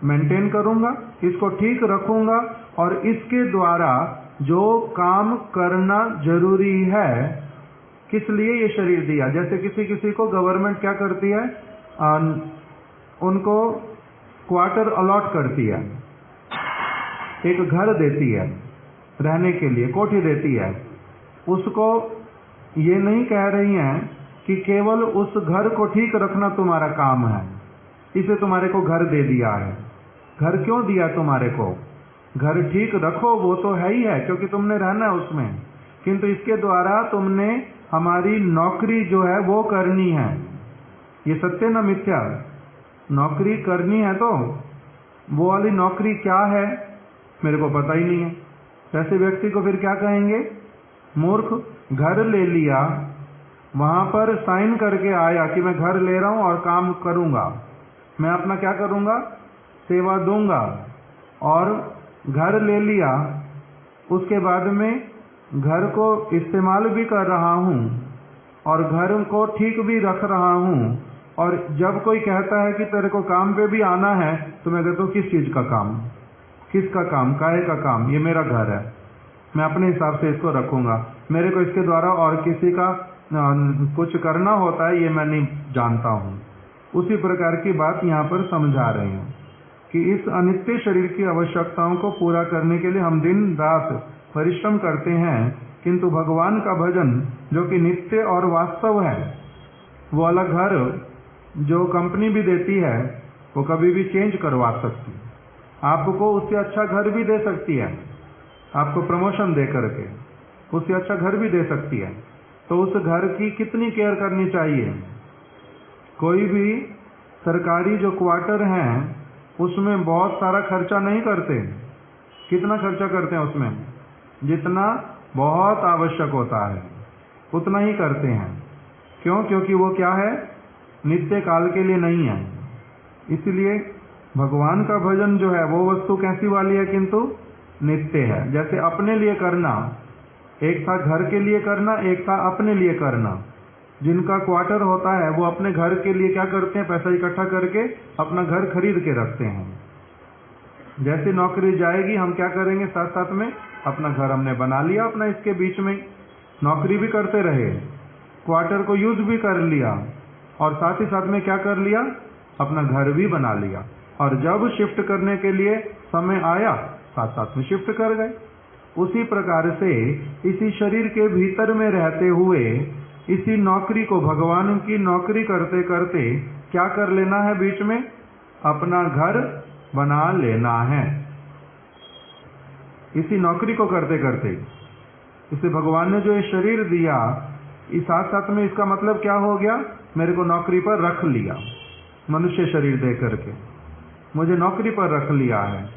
Speaker 1: मेंटेन करूंगा, इसको ठीक रखूंगा, और इसके द्वारा जो काम करना जरूरी है, किस लिए ये शरीर दिया? जैसे किसी को गवर्नमेंट क्या करती है? उनको क्वार्टर अलॉट करती है, एक घर देती है रहने के लिए, कोठी देती है। उसको ये नहीं कह रही हैं कि केवल उस घर को ठीक रखना तुम्हारा काम है, इसे तुम्हारे को घर दे दिया है। घर क्यों दिया तुम्हारे को? घर ठीक रखो, वो तो है ही है, क्योंकि तुमने रहना है उसमें, किंतु इसके द्वारा तुमने हमारी नौकरी जो है वो करनी है। ये सत्य न मिथ्या? नौकरी करनी है, तो वो वाली नौकरी क्या है मेरे को पता ही नहीं है। ऐसे व्यक्ति को फिर क्या कहेंगे? मूर्ख। घर ले लिया, वहां पर साइन करके आया कि मैं घर ले रहा हूं और काम करूंगा, मैं अपना क्या करूंगा? सेवा दूंगा। और घर ले लिया, उसके बाद में घर को इस्तेमाल भी कर रहा हूं और घर को ठीक भी रख रहा हूं, और जब कोई कहता है कि तेरे को काम पे भी आना है, तो मैं कहता हूं किस चीज का काम? किसका काम? काहे का काम? ये मेरा घर है, मैं अपने हिसाब से इसको रखूंगा, मेरे को इसके द्वारा और किसी का कुछ करना होता है ये मैं नहीं जानता हूं। उसी प्रकार की बात यहाँ पर समझा रही हूं कि इस अनित्य शरीर की आवश्यकताओं को पूरा करने के लिए हम दिन रात परिश्रम करते हैं, किंतु भगवान का भजन जो कि नित्य और वास्तव है, वो वाला घर जो कंपनी भी देती है वो कभी भी चेंज करवा सकती है, आपको उससे अच्छा घर भी दे सकती है, आपको प्रमोशन दे करके उससे अच्छा घर भी दे सकती है। तो उस घर की कितनी केयर करनी चाहिए? कोई भी सरकारी जो क्वार्टर हैं उसमें बहुत सारा खर्चा नहीं करते। कितना खर्चा करते हैं उसमें? जितना बहुत आवश्यक होता है उतना ही करते हैं। क्यों? क्योंकि वो क्या है? नित्य काल के लिए नहीं है। इसलिए भगवान का भजन जो है वो वस्तु कैसी वाली है? किंतु नित्य है। जैसे अपने लिए करना, एक था घर के लिए करना, एक था अपने लिए करना। जिनका क्वार्टर होता है वो अपने घर के लिए क्या करते हैं? पैसा इकट्ठा करके अपना घर खरीद के रखते हैं। जैसे नौकरी जाएगी हम क्या करेंगे? साथ साथ में अपना घर हमने बना लिया, अपना इसके बीच में नौकरी भी करते रहे, क्वार्टर को यूज भी कर लिया, और साथ ही साथ में क्या कर लिया? अपना घर भी बना लिया। और जब शिफ्ट करने के लिए समय आया साथ साथ में शिफ्ट कर गए। उसी प्रकार से इसी शरीर के भीतर में रहते हुए इसी नौकरी को, भगवान की नौकरी करते करते क्या कर लेना है? बीच में अपना घर बना लेना है। इसी नौकरी को करते करते इसे भगवान ने जो ये शरीर दिया, इस साथ साथ में इसका मतलब क्या हो गया? मेरे को नौकरी पर रख लिया, मनुष्य शरीर दे करके मुझे नौकरी पर रख लिया है।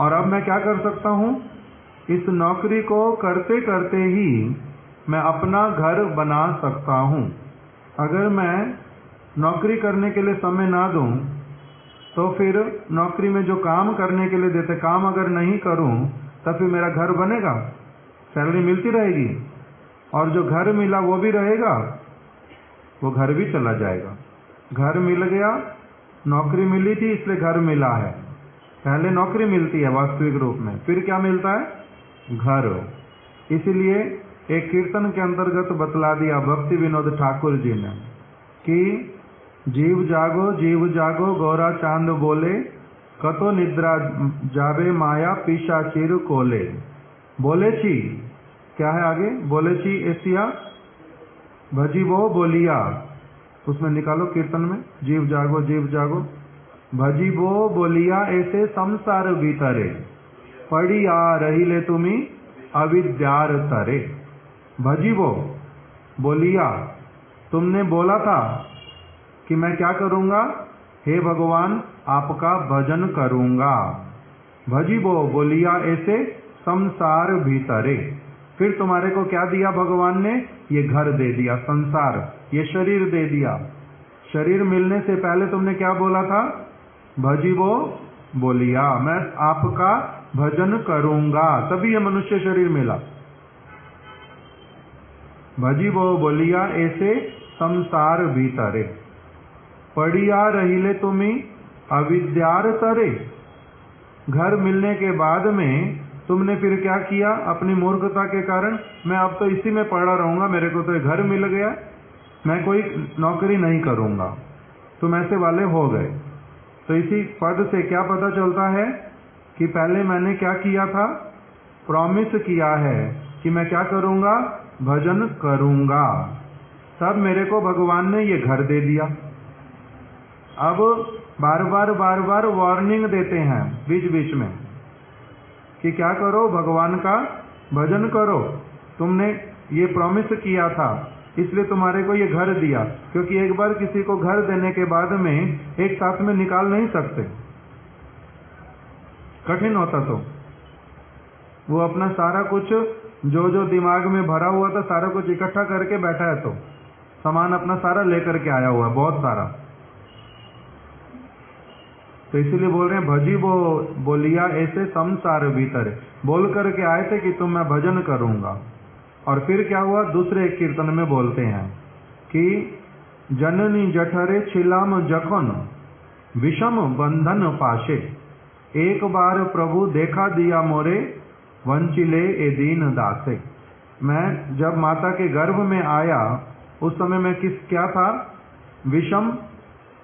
Speaker 1: और अब मैं क्या कर सकता हूं? इस नौकरी को करते करते ही मैं अपना घर बना सकता हूं। अगर मैं नौकरी करने के लिए समय ना दूं तो फिर नौकरी में जो काम करने के लिए देते, काम अगर नहीं करूं तब फिर मेरा घर बनेगा? सैलरी मिलती रहेगी और जो घर मिला वो भी रहेगा, वो घर भी चला जाएगा। घर मिल गया, नौकरी मिली थी इसलिए घर मिला है। पहले नौकरी मिलती है वास्तविक रूप में, फिर क्या मिलता है? घर। इसीलिए एक कीर्तन के अंतर्गत बतला दिया भक्ति विनोद ठाकुर जी ने कि जीव जागो गौरा चांद बोले, कतो निद्रा जाबे माया पीछा चिर कोले। बोले छी, क्या है आगे? बोले छी एसिया भजीबो बोलिया, उसमें निकालो कीर्तन में, जीव जागो भजीबो बोलिया ऐसे संसार भीतरे, पड़ी आ रही ले तुम्ही अविद्यार तरे। भजीबो बोलिया, तुमने बोला था कि मैं क्या करूंगा? हे भगवान आपका भजन करूंगा। भजीबो बोलिया ऐसे संसार भीतरे, फिर तुम्हारे को क्या दिया भगवान ने? ये घर दे दिया, संसार, ये शरीर दे दिया। शरीर मिलने से पहले तुमने क्या बोला था? भजीबो बोलिया, मैं आपका भजन करूंगा, तभी ये मनुष्य शरीर मिला। भजीबो बोलिया ऐसे संसार भीतरे, पड़िया रहिले तुम्ही अविद्यार तरे। घर मिलने के बाद में तुमने फिर क्या किया? अपनी मूर्खता के कारण मैं अब तो इसी में पड़ा रहूंगा, मेरे को तो घर मिल गया, मैं कोई नौकरी नहीं करूंगा। तुम ऐसे वाले हो गए। तो इसी पद से क्या पता चलता है कि पहले मैंने क्या किया था? प्रॉमिस किया है कि मैं क्या करूंगा? भजन करूंगा। तब मेरे को भगवान ने ये घर दे दिया। अब बार बार वार्निंग देते हैं बीच बीच में कि क्या करो? भगवान का भजन करो। तुमने ये प्रॉमिस किया था इसलिए तुम्हारे को ये घर दिया, क्योंकि एक बार किसी को घर देने के बाद में एक साथ में निकाल नहीं सकते, कठिन होता। तो वो अपना सारा कुछ जो दिमाग में भरा हुआ था सारा कुछ इकट्ठा करके बैठा है, तो सामान अपना सारा लेकर के आया हुआ है, बहुत सारा। तो इसीलिए बोल रहे हैं भजी बोलिया ऐसे संसार भीतर, बोल करके आए थे कि तुम मैं भजन करूंगा। और फिर क्या हुआ? दूसरे एक कीर्तन में बोलते हैं कि जननी जठरे छिलाम जखन विषम बंधन पाशे, एक बार प्रभु देखा दिया मोरे वंचिले ए दीन दासे। मैं जब माता के गर्भ में आया उस समय मैं क्या था? विषम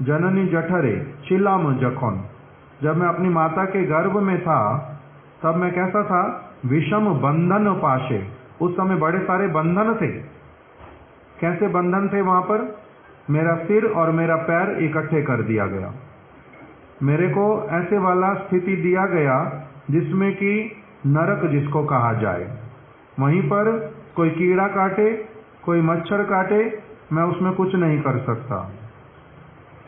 Speaker 1: जननी जठरे छिलाम जखन, जब मैं अपनी माता के गर्भ में था तब मैं कैसा था? विषम बंधन पाशे, उस समय बड़े सारे बंधन थे। कैसे बंधन थे वहां पर? मेरा सिर और मेरा पैर इकट्ठे कर दिया गया, मेरे को ऐसे वाला स्थिति दिया गया जिसमें कि नरक जिसको कहा जाए। वहीं पर कोई कीड़ा काटे, कोई मच्छर काटे, मैं उसमें कुछ नहीं कर सकता।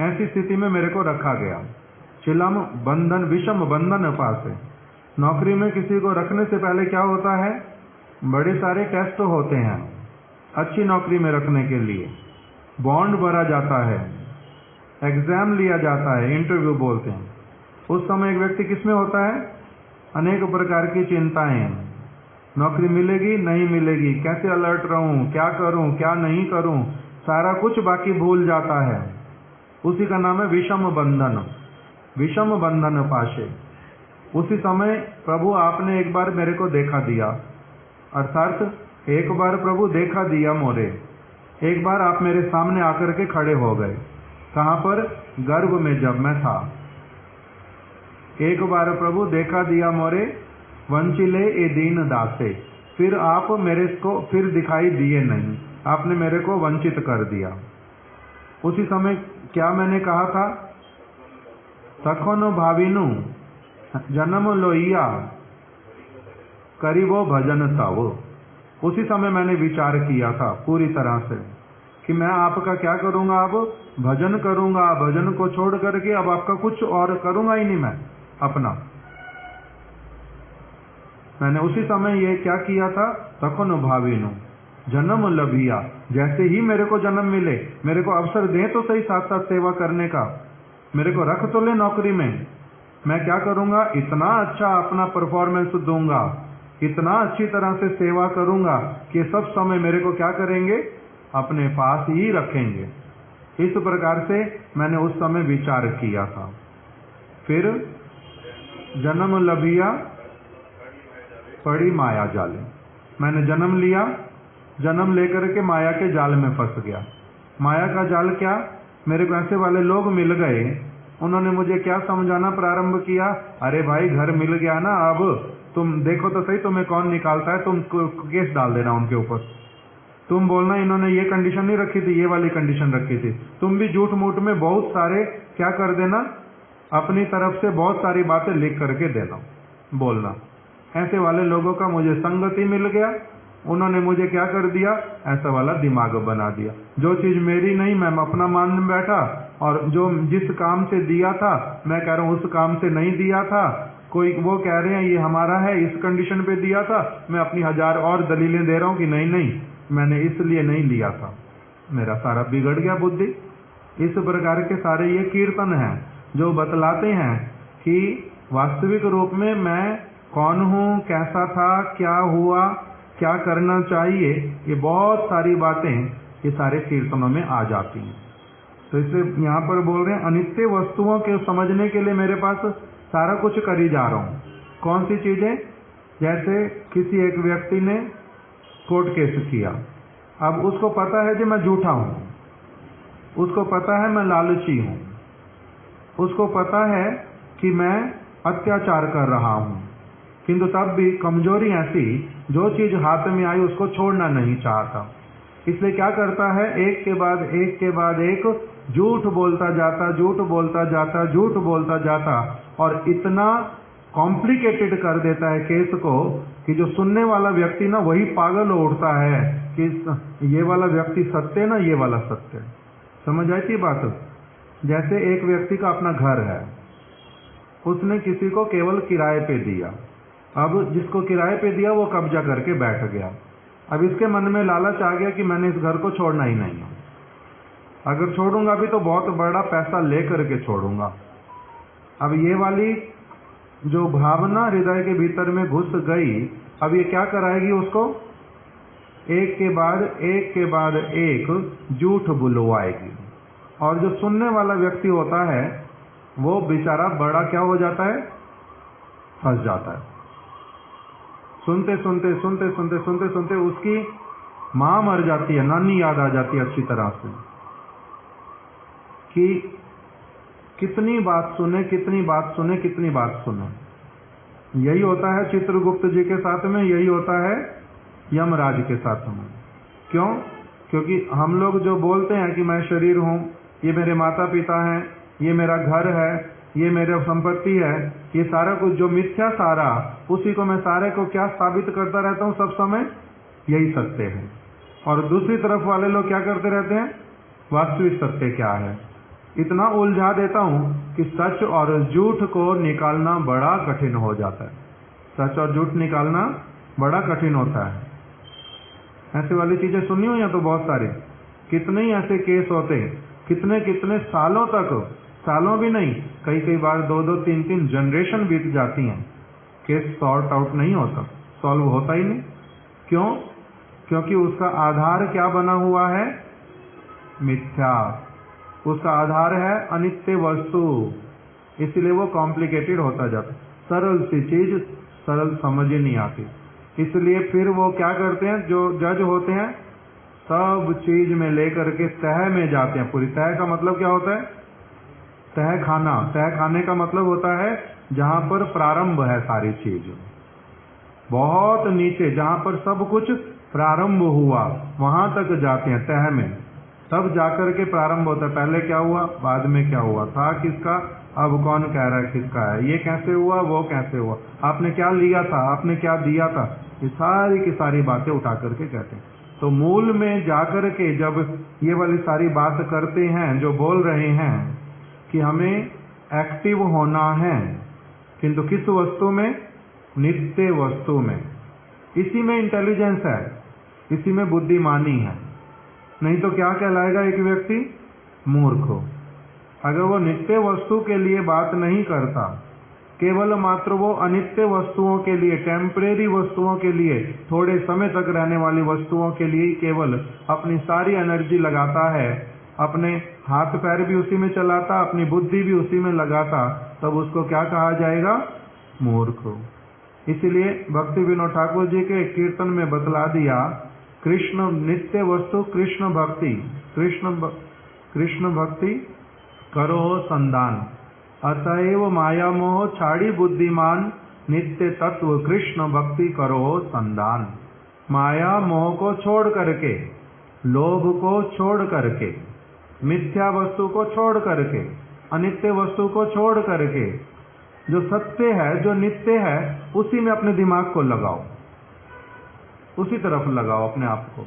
Speaker 1: ऐसी स्थिति में मेरे को रखा गया। चिलम बंधन विषम बंधन पास है। नौकरी में किसी को रखने से पहले क्या होता है? बड़े सारे टेस्ट होते हैं अच्छी नौकरी में रखने के लिए, बॉन्ड भरा जाता है, एग्जाम लिया जाता है, इंटरव्यू बोलते हैं। उस समय एक व्यक्ति किसमें होता है? अनेक प्रकार की चिंताएं, नौकरी मिलेगी नहीं मिलेगी, कैसे अलर्ट रहूं, क्या करूं क्या नहीं करूं, सारा कुछ बाकी भूल जाता है। उसी का नाम है विषम बंधन, विषम बंधन पाशे। उसी समय प्रभु आपने एक बार मेरे को देखा दिया, अर्थात एक बार प्रभु देखा दिया मोरे, एक बार आप मेरे सामने आकर के खड़े हो गए। कहां पर? गर्भ में जब मैं था। एक बार प्रभु देखा दिया मोरे वंचिले ए दीन दासे, फिर आप मेरे को फिर दिखाई दिए नहीं, आपने मेरे को वंचित कर दिया। उसी समय क्या मैंने कहा था? तखोनो भाविनु जन्म लोइया करीबो भजन तव। उसी समय मैंने विचार किया था पूरी तरह से कि मैं आपका क्या करूंगा? अब भजन करूंगा, भजन को छोड़ करके अब आपका कुछ और करूंगा ही नहीं मैं अपना। मैंने उसी समय ये क्या किया था? तखोनो भाविनु जन्म लभिया, जैसे ही मेरे को जन्म मिले, मेरे को अवसर दे तो सही साथ साथ सेवा करने का, मेरे को रख तो ले नौकरी में, मैं क्या करूंगा, इतना अच्छा अपना परफॉर्मेंस दूंगा, इतना अच्छी तरह से सेवा करूंगा कि सब समय मेरे को क्या करेंगे, अपने पास ही रखेंगे। इस प्रकार से मैंने उस समय विचार किया था। फिर जन्म लभिया पड़ी माया जाले, मैंने जन्म लिया, जन्म लेकर के माया के जाल में फंस गया। माया का जाल क्या, मेरे को ऐसे वाले लोग मिल गए, उन्होंने मुझे क्या समझाना प्रारंभ किया, अरे भाई घर मिल गया ना, अब तुम देखो तो सही तुम्हें कौन निकालता है, तुम केस डाल देना उनके ऊपर, तुम बोलना इन्होंने ये कंडीशन नहीं रखी थी, ये वाली कंडीशन रखी थी। तुम भी झूठ मूठ में बहुत सारे क्या कर देना, अपनी तरफ से बहुत सारी बातें लिख करके देना, बोलना। ऐसे वाले लोगों का मुझे संगति मिल गया, उन्होंने मुझे क्या कर दिया, ऐसा वाला दिमाग बना दिया। जो चीज मेरी नहीं मैं अपना मान बैठा, और जो जिस काम से दिया था मैं कह रहा हूँ उस काम से नहीं दिया था। कोई वो कह रहे हैं ये हमारा है, इस कंडीशन पे दिया था, मैं अपनी 1000 और दलीलें दे रहा हूँ कि नहीं नहीं मैंने इसलिए नहीं लिया था, मेरा सारा बिगड़ गया बुद्धि। इस प्रकार के सारे ये कीर्तन हैं जो बतलाते हैं कि वास्तविक रूप में मैं कौन हूँ, कैसा था, क्या हुआ, क्या करना चाहिए, ये बहुत सारी बातें ये सारे कीर्तनों में आ जाती हैं। तो इसलिए यहाँ पर बोल रहे हैं अनित्य वस्तुओं के समझने के लिए मेरे पास सारा कुछ कर ही जा रहा हूँ। कौन सी चीजें, जैसे किसी एक व्यक्ति ने कोर्ट केस किया, अब उसको पता है कि मैं झूठा हूँ, उसको पता है मैं लालची हूँ, उसको पता है कि मैं अत्याचार कर रहा हूँ, किंतु तब भी कमजोरी ऐसी, जो चीज हाथ में आई उसको छोड़ना नहीं चाहता। इसलिए क्या करता है, एक के बाद एक के बाद एक झूठ बोलता जाता, झूठ बोलता जाता, झूठ बोलता जाता, और इतना कॉम्प्लिकेटेड कर देता है केस को कि जो सुनने वाला व्यक्ति ना वही पागल हो उठता है कि ये वाला व्यक्ति सत्य ना, ये वाला सत्य। समझ आई थी बात। जैसे एक व्यक्ति का अपना घर है, उसने किसी को केवल किराए पे दिया, अब जिसको किराए पे दिया वो कब्जा करके बैठ गया। अब इसके मन में लालच आ गया कि मैंने इस घर को छोड़ना ही नहीं है, अगर छोड़ूंगा भी तो बहुत बड़ा पैसा ले करके छोड़ूंगा। अब ये वाली जो भावना हृदय के भीतर में घुस गई, अब ये क्या कराएगी उसको, एक के बाद एक झूठ बुलवाएगी, और जो सुनने वाला व्यक्ति होता है वो बेचारा बड़ा क्या हो जाता है, फंस जाता है। सुनते सुनते सुनते सुनते सुनते सुनते उसकी माँ मर जाती है, नानी याद आ जाती है अच्छी तरह से कि कितनी बात सुने, कितनी बात सुने, कितनी बात सुने। यही होता है चित्रगुप्त जी के साथ में, यही होता है यमराज के साथ में। क्यों? क्योंकि हम लोग जो बोलते हैं कि मैं शरीर हूँ, ये मेरे माता पिता हैं, ये मेरा घर है, ये मेरी संपत्ति है, ये सारा कुछ जो मिथ्या सारा, उसी को मैं सारे को क्या साबित करता रहता हूँ सब समय, यही सत्य है। और दूसरी तरफ वाले लोग क्या करते रहते हैं, वास्तविक सत्य क्या है, इतना उलझा देता हूँ कि सच और झूठ को निकालना बड़ा कठिन हो जाता है। सच और झूठ निकालना बड़ा कठिन होता है। ऐसे वाली चीजें सुनी हो या तो बहुत सारी, कितने ही ऐसे केस होते हैं, कितने कितने सालों तक, सालों भी नहीं, कई कई बार 2-2, 3-3 जनरेशन बीत जाती हैं, केस सॉर्ट आउट नहीं होता, सॉल्व होता ही नहीं। क्यों? क्योंकि उसका आधार क्या बना हुआ है, मिथ्या। उसका आधार है अनित्य वस्तु, इसलिए वो कॉम्प्लिकेटेड होता जाता। सरल सी चीज सरल समझ ही नहीं आती, इसलिए फिर वो क्या करते हैं, जो जज होते हैं सब चीज में लेकर के तह में जाते हैं। पूरी तह का मतलब क्या होता है, तह खाना। तह खाने का मतलब होता है जहां पर प्रारंभ है सारी चीज, बहुत नीचे जहां पर सब कुछ प्रारंभ हुआ वहां तक जाते हैं तह में, तब जाकर के प्रारंभ होता है। पहले क्या हुआ, बाद में क्या हुआ, था किसका, अब कौन कह रहा है किसका है, ये कैसे हुआ, वो कैसे हुआ, आपने क्या लिया था, आपने क्या दिया था, ये सारी की सारी बातें उठा करके कहते हैं। तो मूल में जाकर के जब ये वाली सारी बात करते हैं, जो बोल रहे हैं कि हमें एक्टिव होना है, किंतु किस वस्तु में, नित्य वस्तु में। इसी में इंटेलिजेंस है, इसी में बुद्धिमानी है। नहीं तो क्या कहलाएगा एक व्यक्ति, मूर्ख हो। अगर वो नित्य वस्तु के लिए बात नहीं करता, केवल मात्र वो अनित्य वस्तुओं के लिए, टेम्परेरी वस्तुओं के लिए, थोड़े समय तक रहने वाली वस्तुओं के लिए ही केवल अपनी सारी एनर्जी लगाता है, अपने हाथ पैर भी उसी में चलाता, अपनी बुद्धि भी उसी में लगाता, तब उसको क्या कहा जाएगा? मूर्ख। इसलिए भक्ति विनोद ठाकुर जी के कीर्तन में बतला दिया, कृष्ण नित्य वस्तु कृष्ण भक्ति, कृष्ण भक्ति करो संदान, अतएव माया मोह छाड़ी बुद्धिमान, नित्य तत्व कृष्ण भक्ति करो संदान। माया मोह को छोड़ करके, लोभ को छोड़ करके, मिथ्या वस्तु को छोड़ करके, अनित्य वस्तु को छोड़ करके, जो सत्य है, जो नित्य है, उसी में अपने दिमाग को लगाओ, उसी तरफ लगाओ अपने आप को।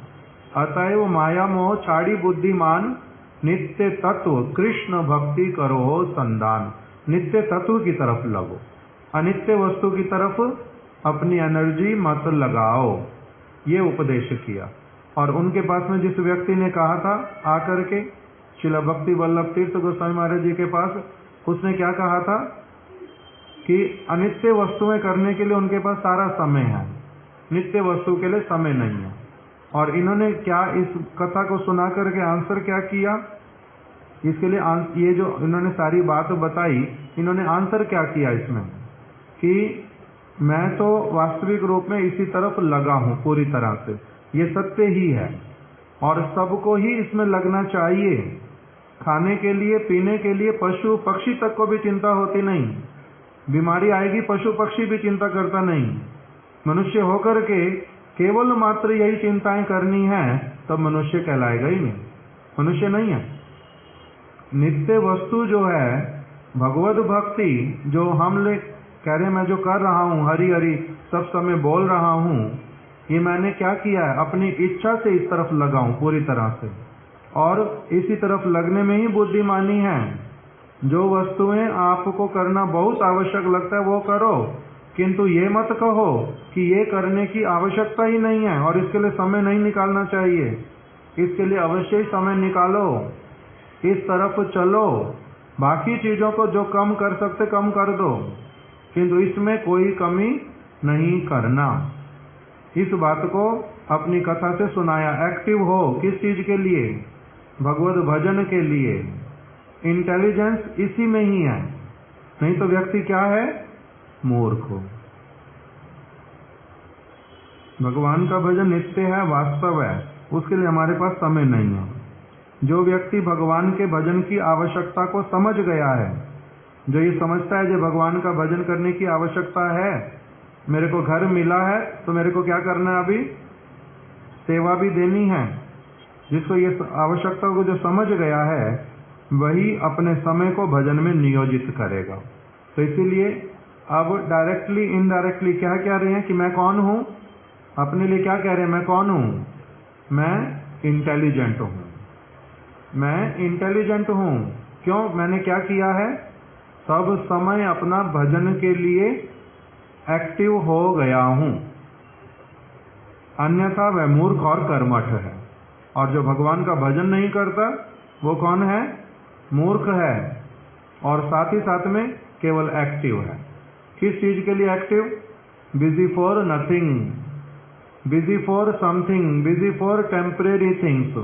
Speaker 1: अतएव माया मोह छाड़ी बुद्धिमान, नित्य तत्व कृष्ण भक्ति करो संदान। नित्य तत्व की तरफ लगो, अनित्य वस्तु की तरफ अपनी एनर्जी मत लगाओ। ये उपदेश किया। और उनके पास में जिस व्यक्ति ने कहा था आकर के, श्रील भक्ति वल्लभ तीर्थ गोस्वामी महाराज जी के पास, उसने क्या कहा था कि अनित्य वस्तुएं करने के लिए उनके पास सारा समय है, नित्य वस्तु के लिए समय नहीं है। और इन्होंने क्या इस कथा को सुना करके आंसर क्या किया? इसके लिए ये जो इन्होंने सारी बात बताई, इन्होंने आंसर क्या किया इसमें कि मैं तो वास्तविक रूप में इसी तरफ लगा हूं पूरी तरह से, ये सत्य ही है और सबको ही इसमें लगना चाहिए। खाने के लिए, पीने के लिए पशु पक्षी तक को भी चिंता होती नहीं, बीमारी आएगी पशु पक्षी भी चिंता करता नहीं। मनुष्य होकर के केवल मात्र यही चिंताएं करनी है, तब मनुष्य कहलाएगा ही नहीं, मनुष्य नहीं है। नित्य वस्तु जो है भगवत भक्ति, जो हम कह रहे मैं जो कर रहा हूं, हरि हरि सब समय बोल रहा हूं, ये मैंने क्या किया है? अपनी इच्छा से इस तरफ लगा हूं पूरी तरह से, और इसी तरफ लगने में ही बुद्धिमानी है। जो वस्तुएं आपको करना बहुत आवश्यक लगता है वो करो, किंतु ये मत कहो कि ये करने की आवश्यकता ही नहीं है और इसके लिए समय नहीं निकालना चाहिए। इसके लिए अवश्य ही समय निकालो, इस तरफ चलो। बाकी चीजों को जो कम कर सकते कम कर दो, किंतु इसमें कोई कमी नहीं करना। इस बात को अपनी कथा से सुनाया। एक्टिव हो किस चीज के लिए? भगवत भजन के लिए। इंटेलिजेंस इसी में ही है, नहीं तो व्यक्ति क्या है? मूर्ख हो। भगवान का भजन नित्य है, वास्तव है, उसके लिए हमारे पास समय नहीं है। जो व्यक्ति भगवान के भजन की आवश्यकता को समझ गया है, जो ये समझता है जो भगवान का भजन करने की आवश्यकता है, मेरे को घर मिला है तो मेरे को क्या करना है? अभी सेवा भी देनी है। जिसको ये आवश्यकता को जो समझ गया है, वही अपने समय को भजन में नियोजित करेगा। तो इसीलिए अब डायरेक्टली इनडायरेक्टली क्या कह रहे हैं कि मैं कौन हूं? अपने लिए क्या कह रहे हैं? मैं कौन हूं? मैं इंटेलिजेंट हूं। मैं इंटेलिजेंट हूं। क्यों? मैंने क्या किया है? सब समय अपना भजन के लिए एक्टिव हो गया हूं। अन्यथा वह मूर्ख और कर्मठ है। और जो भगवान का भजन नहीं करता वो कौन है? मूर्ख है। और साथ ही साथ में केवल एक्टिव है। किस चीज के लिए active? Busy for nothing, busy for something, busy for temporary things.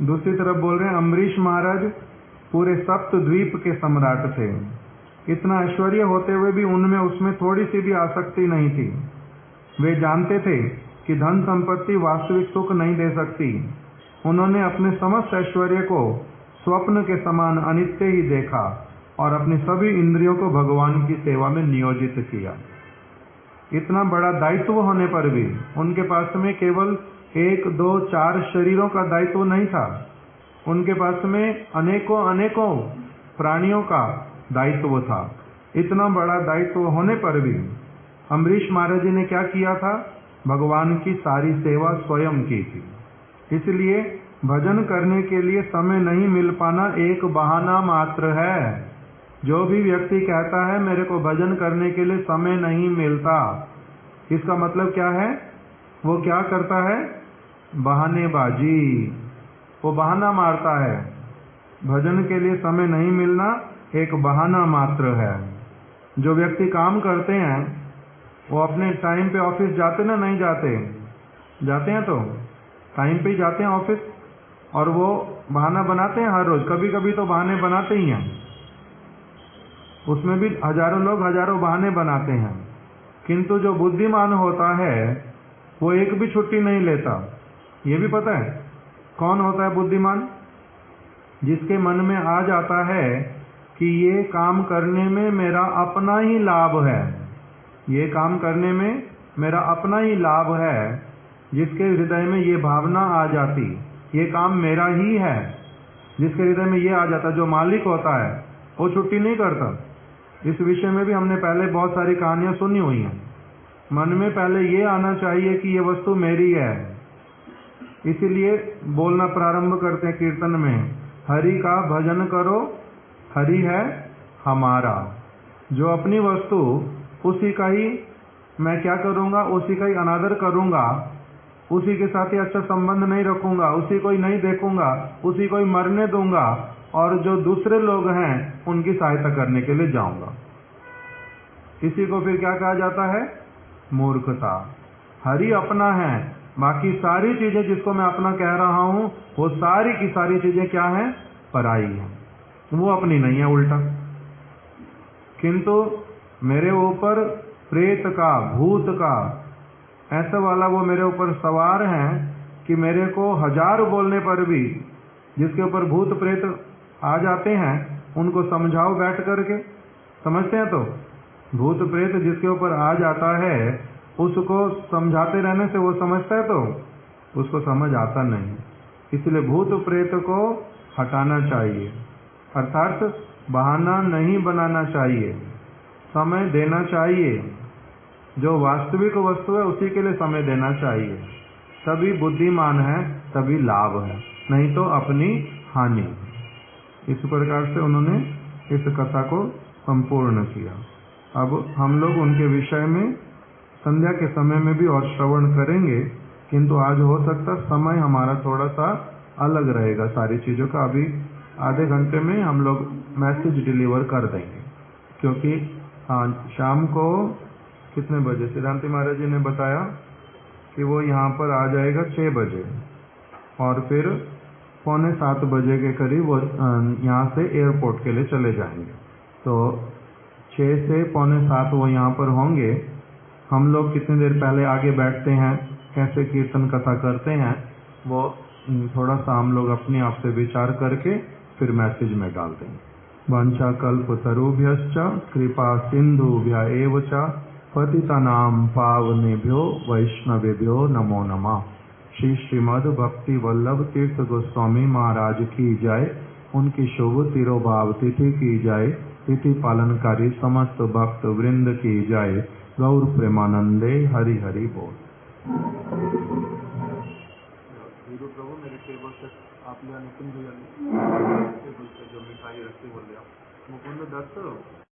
Speaker 1: दूसरी तरफ बोल रहे हैं अम्बरीश महाराज पूरे सप्त द्वीप के सम्राट थे। इतना ऐश्वर्य होते हुए भी उनमें उसमें थोड़ी सी भी आसक्ति नहीं थी। वे जानते थे कि धन संपत्ति वास्तविक सुख नहीं दे सकती। उन्होंने अपने समस्त ऐश्वर्य को स्वप्न के समान अनित्य ही देखा और अपनी सभी इंद्रियों को भगवान की सेवा में नियोजित किया। इतना बड़ा दायित्व होने पर भी उनके पास में केवल 1, 2, 4 शरीरों का दायित्व नहीं था। उनके पास में अनेकों प्राणियों का दायित्व था। इतना बड़ा दायित्व होने पर भी अम्बरीश महाराज जी ने क्या किया था? भगवान की सारी सेवा स्वयं की थी। इसलिए भजन करने के लिए समय नहीं मिल पाना एक बहाना मात्र है। जो भी व्यक्ति कहता है मेरे को भजन करने के लिए समय नहीं मिलता, इसका मतलब क्या है? वो क्या करता है? बहानेबाजी। वो बहाना मारता है। भजन के लिए समय नहीं मिलना एक बहाना मात्र है। जो व्यक्ति काम करते हैं वो अपने टाइम पे ऑफिस जाते ना, नहीं जाते? जाते हैं, तो टाइम पे ही जाते हैं ऑफिस, और वो बहाना बनाते हैं हर रोज, कभी कभी तो बहाने बनाते ही हैं। उसमें भी हजारों लोग हजारों बहाने बनाते हैं, किंतु जो बुद्धिमान होता है वो एक भी छुट्टी नहीं लेता। ये भी पता है कौन होता है बुद्धिमान? जिसके मन में आ जाता है कि ये काम करने में मेरा अपना ही लाभ है, ये काम करने में मेरा अपना ही लाभ है, जिसके हृदय में ये भावना आ जाती ये काम मेरा ही है, जिसके हृदय में ये आ जाता, जो मालिक होता है वो छुट्टी नहीं करता। इस विषय में भी हमने पहले बहुत सारी कहानियां सुनी हुई हैं। मन में पहले ये आना चाहिए कि ये वस्तु मेरी है। इसीलिए बोलना प्रारंभ करते हैं कीर्तन में, हरि का भजन करो, हरि है हमारा। जो अपनी वस्तु उसी का ही मैं क्या करूंगा, उसी का ही अनादर करूंगा, उसी के साथ ही अच्छा संबंध नहीं रखूंगा, उसी को ही नहीं देखूंगा, उसी को ही मरने दूंगा, और जो दूसरे लोग हैं उनकी सहायता करने के लिए जाऊंगा। इसी को फिर क्या कहा जाता है? मूर्खता। हरि अपना है, बाकी सारी चीजें जिसको मैं अपना कह रहा हूं वो सारी की सारी चीजें क्या है? पराई है, वो अपनी नहीं है उल्टा। किंतु मेरे ऊपर प्रेत का, भूत का, ऐसा वाला वो मेरे ऊपर सवार है कि मेरे को हजार बोलने पर भी, जिसके ऊपर भूत प्रेत आ जाते हैं उनको समझाओ बैठ करके, समझते हैं? तो भूत प्रेत जिसके ऊपर आ जाता है उसको समझाते रहने से वो समझता है? तो उसको समझ आता नहीं। इसलिए भूत प्रेत को हटाना चाहिए, अर्थात बहाना नहीं बनाना चाहिए, समय देना चाहिए। जो वास्तविक वस्तु है उसी के लिए समय देना चाहिए, तभी बुद्धिमान है, तभी लाभ है, नहीं तो अपनी हानि। इस प्रकार से उन्होंने इस कथा को संपूर्ण किया। अब हम लोग उनके विषय में संध्या के समय में भी और श्रवण करेंगे, किंतु आज हो सकता समय हमारा थोड़ा सा अलग रहेगा सारी चीजों का। अभी आधे घंटे में हम लोग मैसेज डिलीवर कर देंगे, क्योंकि शाम को कितने बजे सिद्धांति महाराज जी ने बताया कि वो यहाँ पर आ जाएगा 6 बजे, और फिर 6:45 बजे के करीब वो यहाँ से एयरपोर्ट के लिए चले जाएंगे। तो 6 से 6:45 वो यहाँ पर होंगे। हम लोग कितनी देर पहले आगे बैठते हैं, कैसे कीर्तन कथा करते हैं, वो थोड़ा सा हम लोग अपने आप से विचार करके फिर मैसेज में डाल देंगे। वांछा कल्पतरुभ्यश्च कृपा सिंधुभ्य एव च पतितानां पावनेभ्यो वैष्णवेभ्यो नमो नमः। श्री श्रीमद् भक्ति वल्लभ तीर्थ गोस्वामी महाराज की जय। उनकी शुभ तिरोभाव तिथि की जय। तिथि पालनकारी समस्त भक्त वृंद की जय। गौर प्रेमानंदे हरि हरि बोल। प्रभु मेरे टेबल से आप ले नितिन भैया टेबल से जो मिठाई रखी बोल मुकुंद दत्त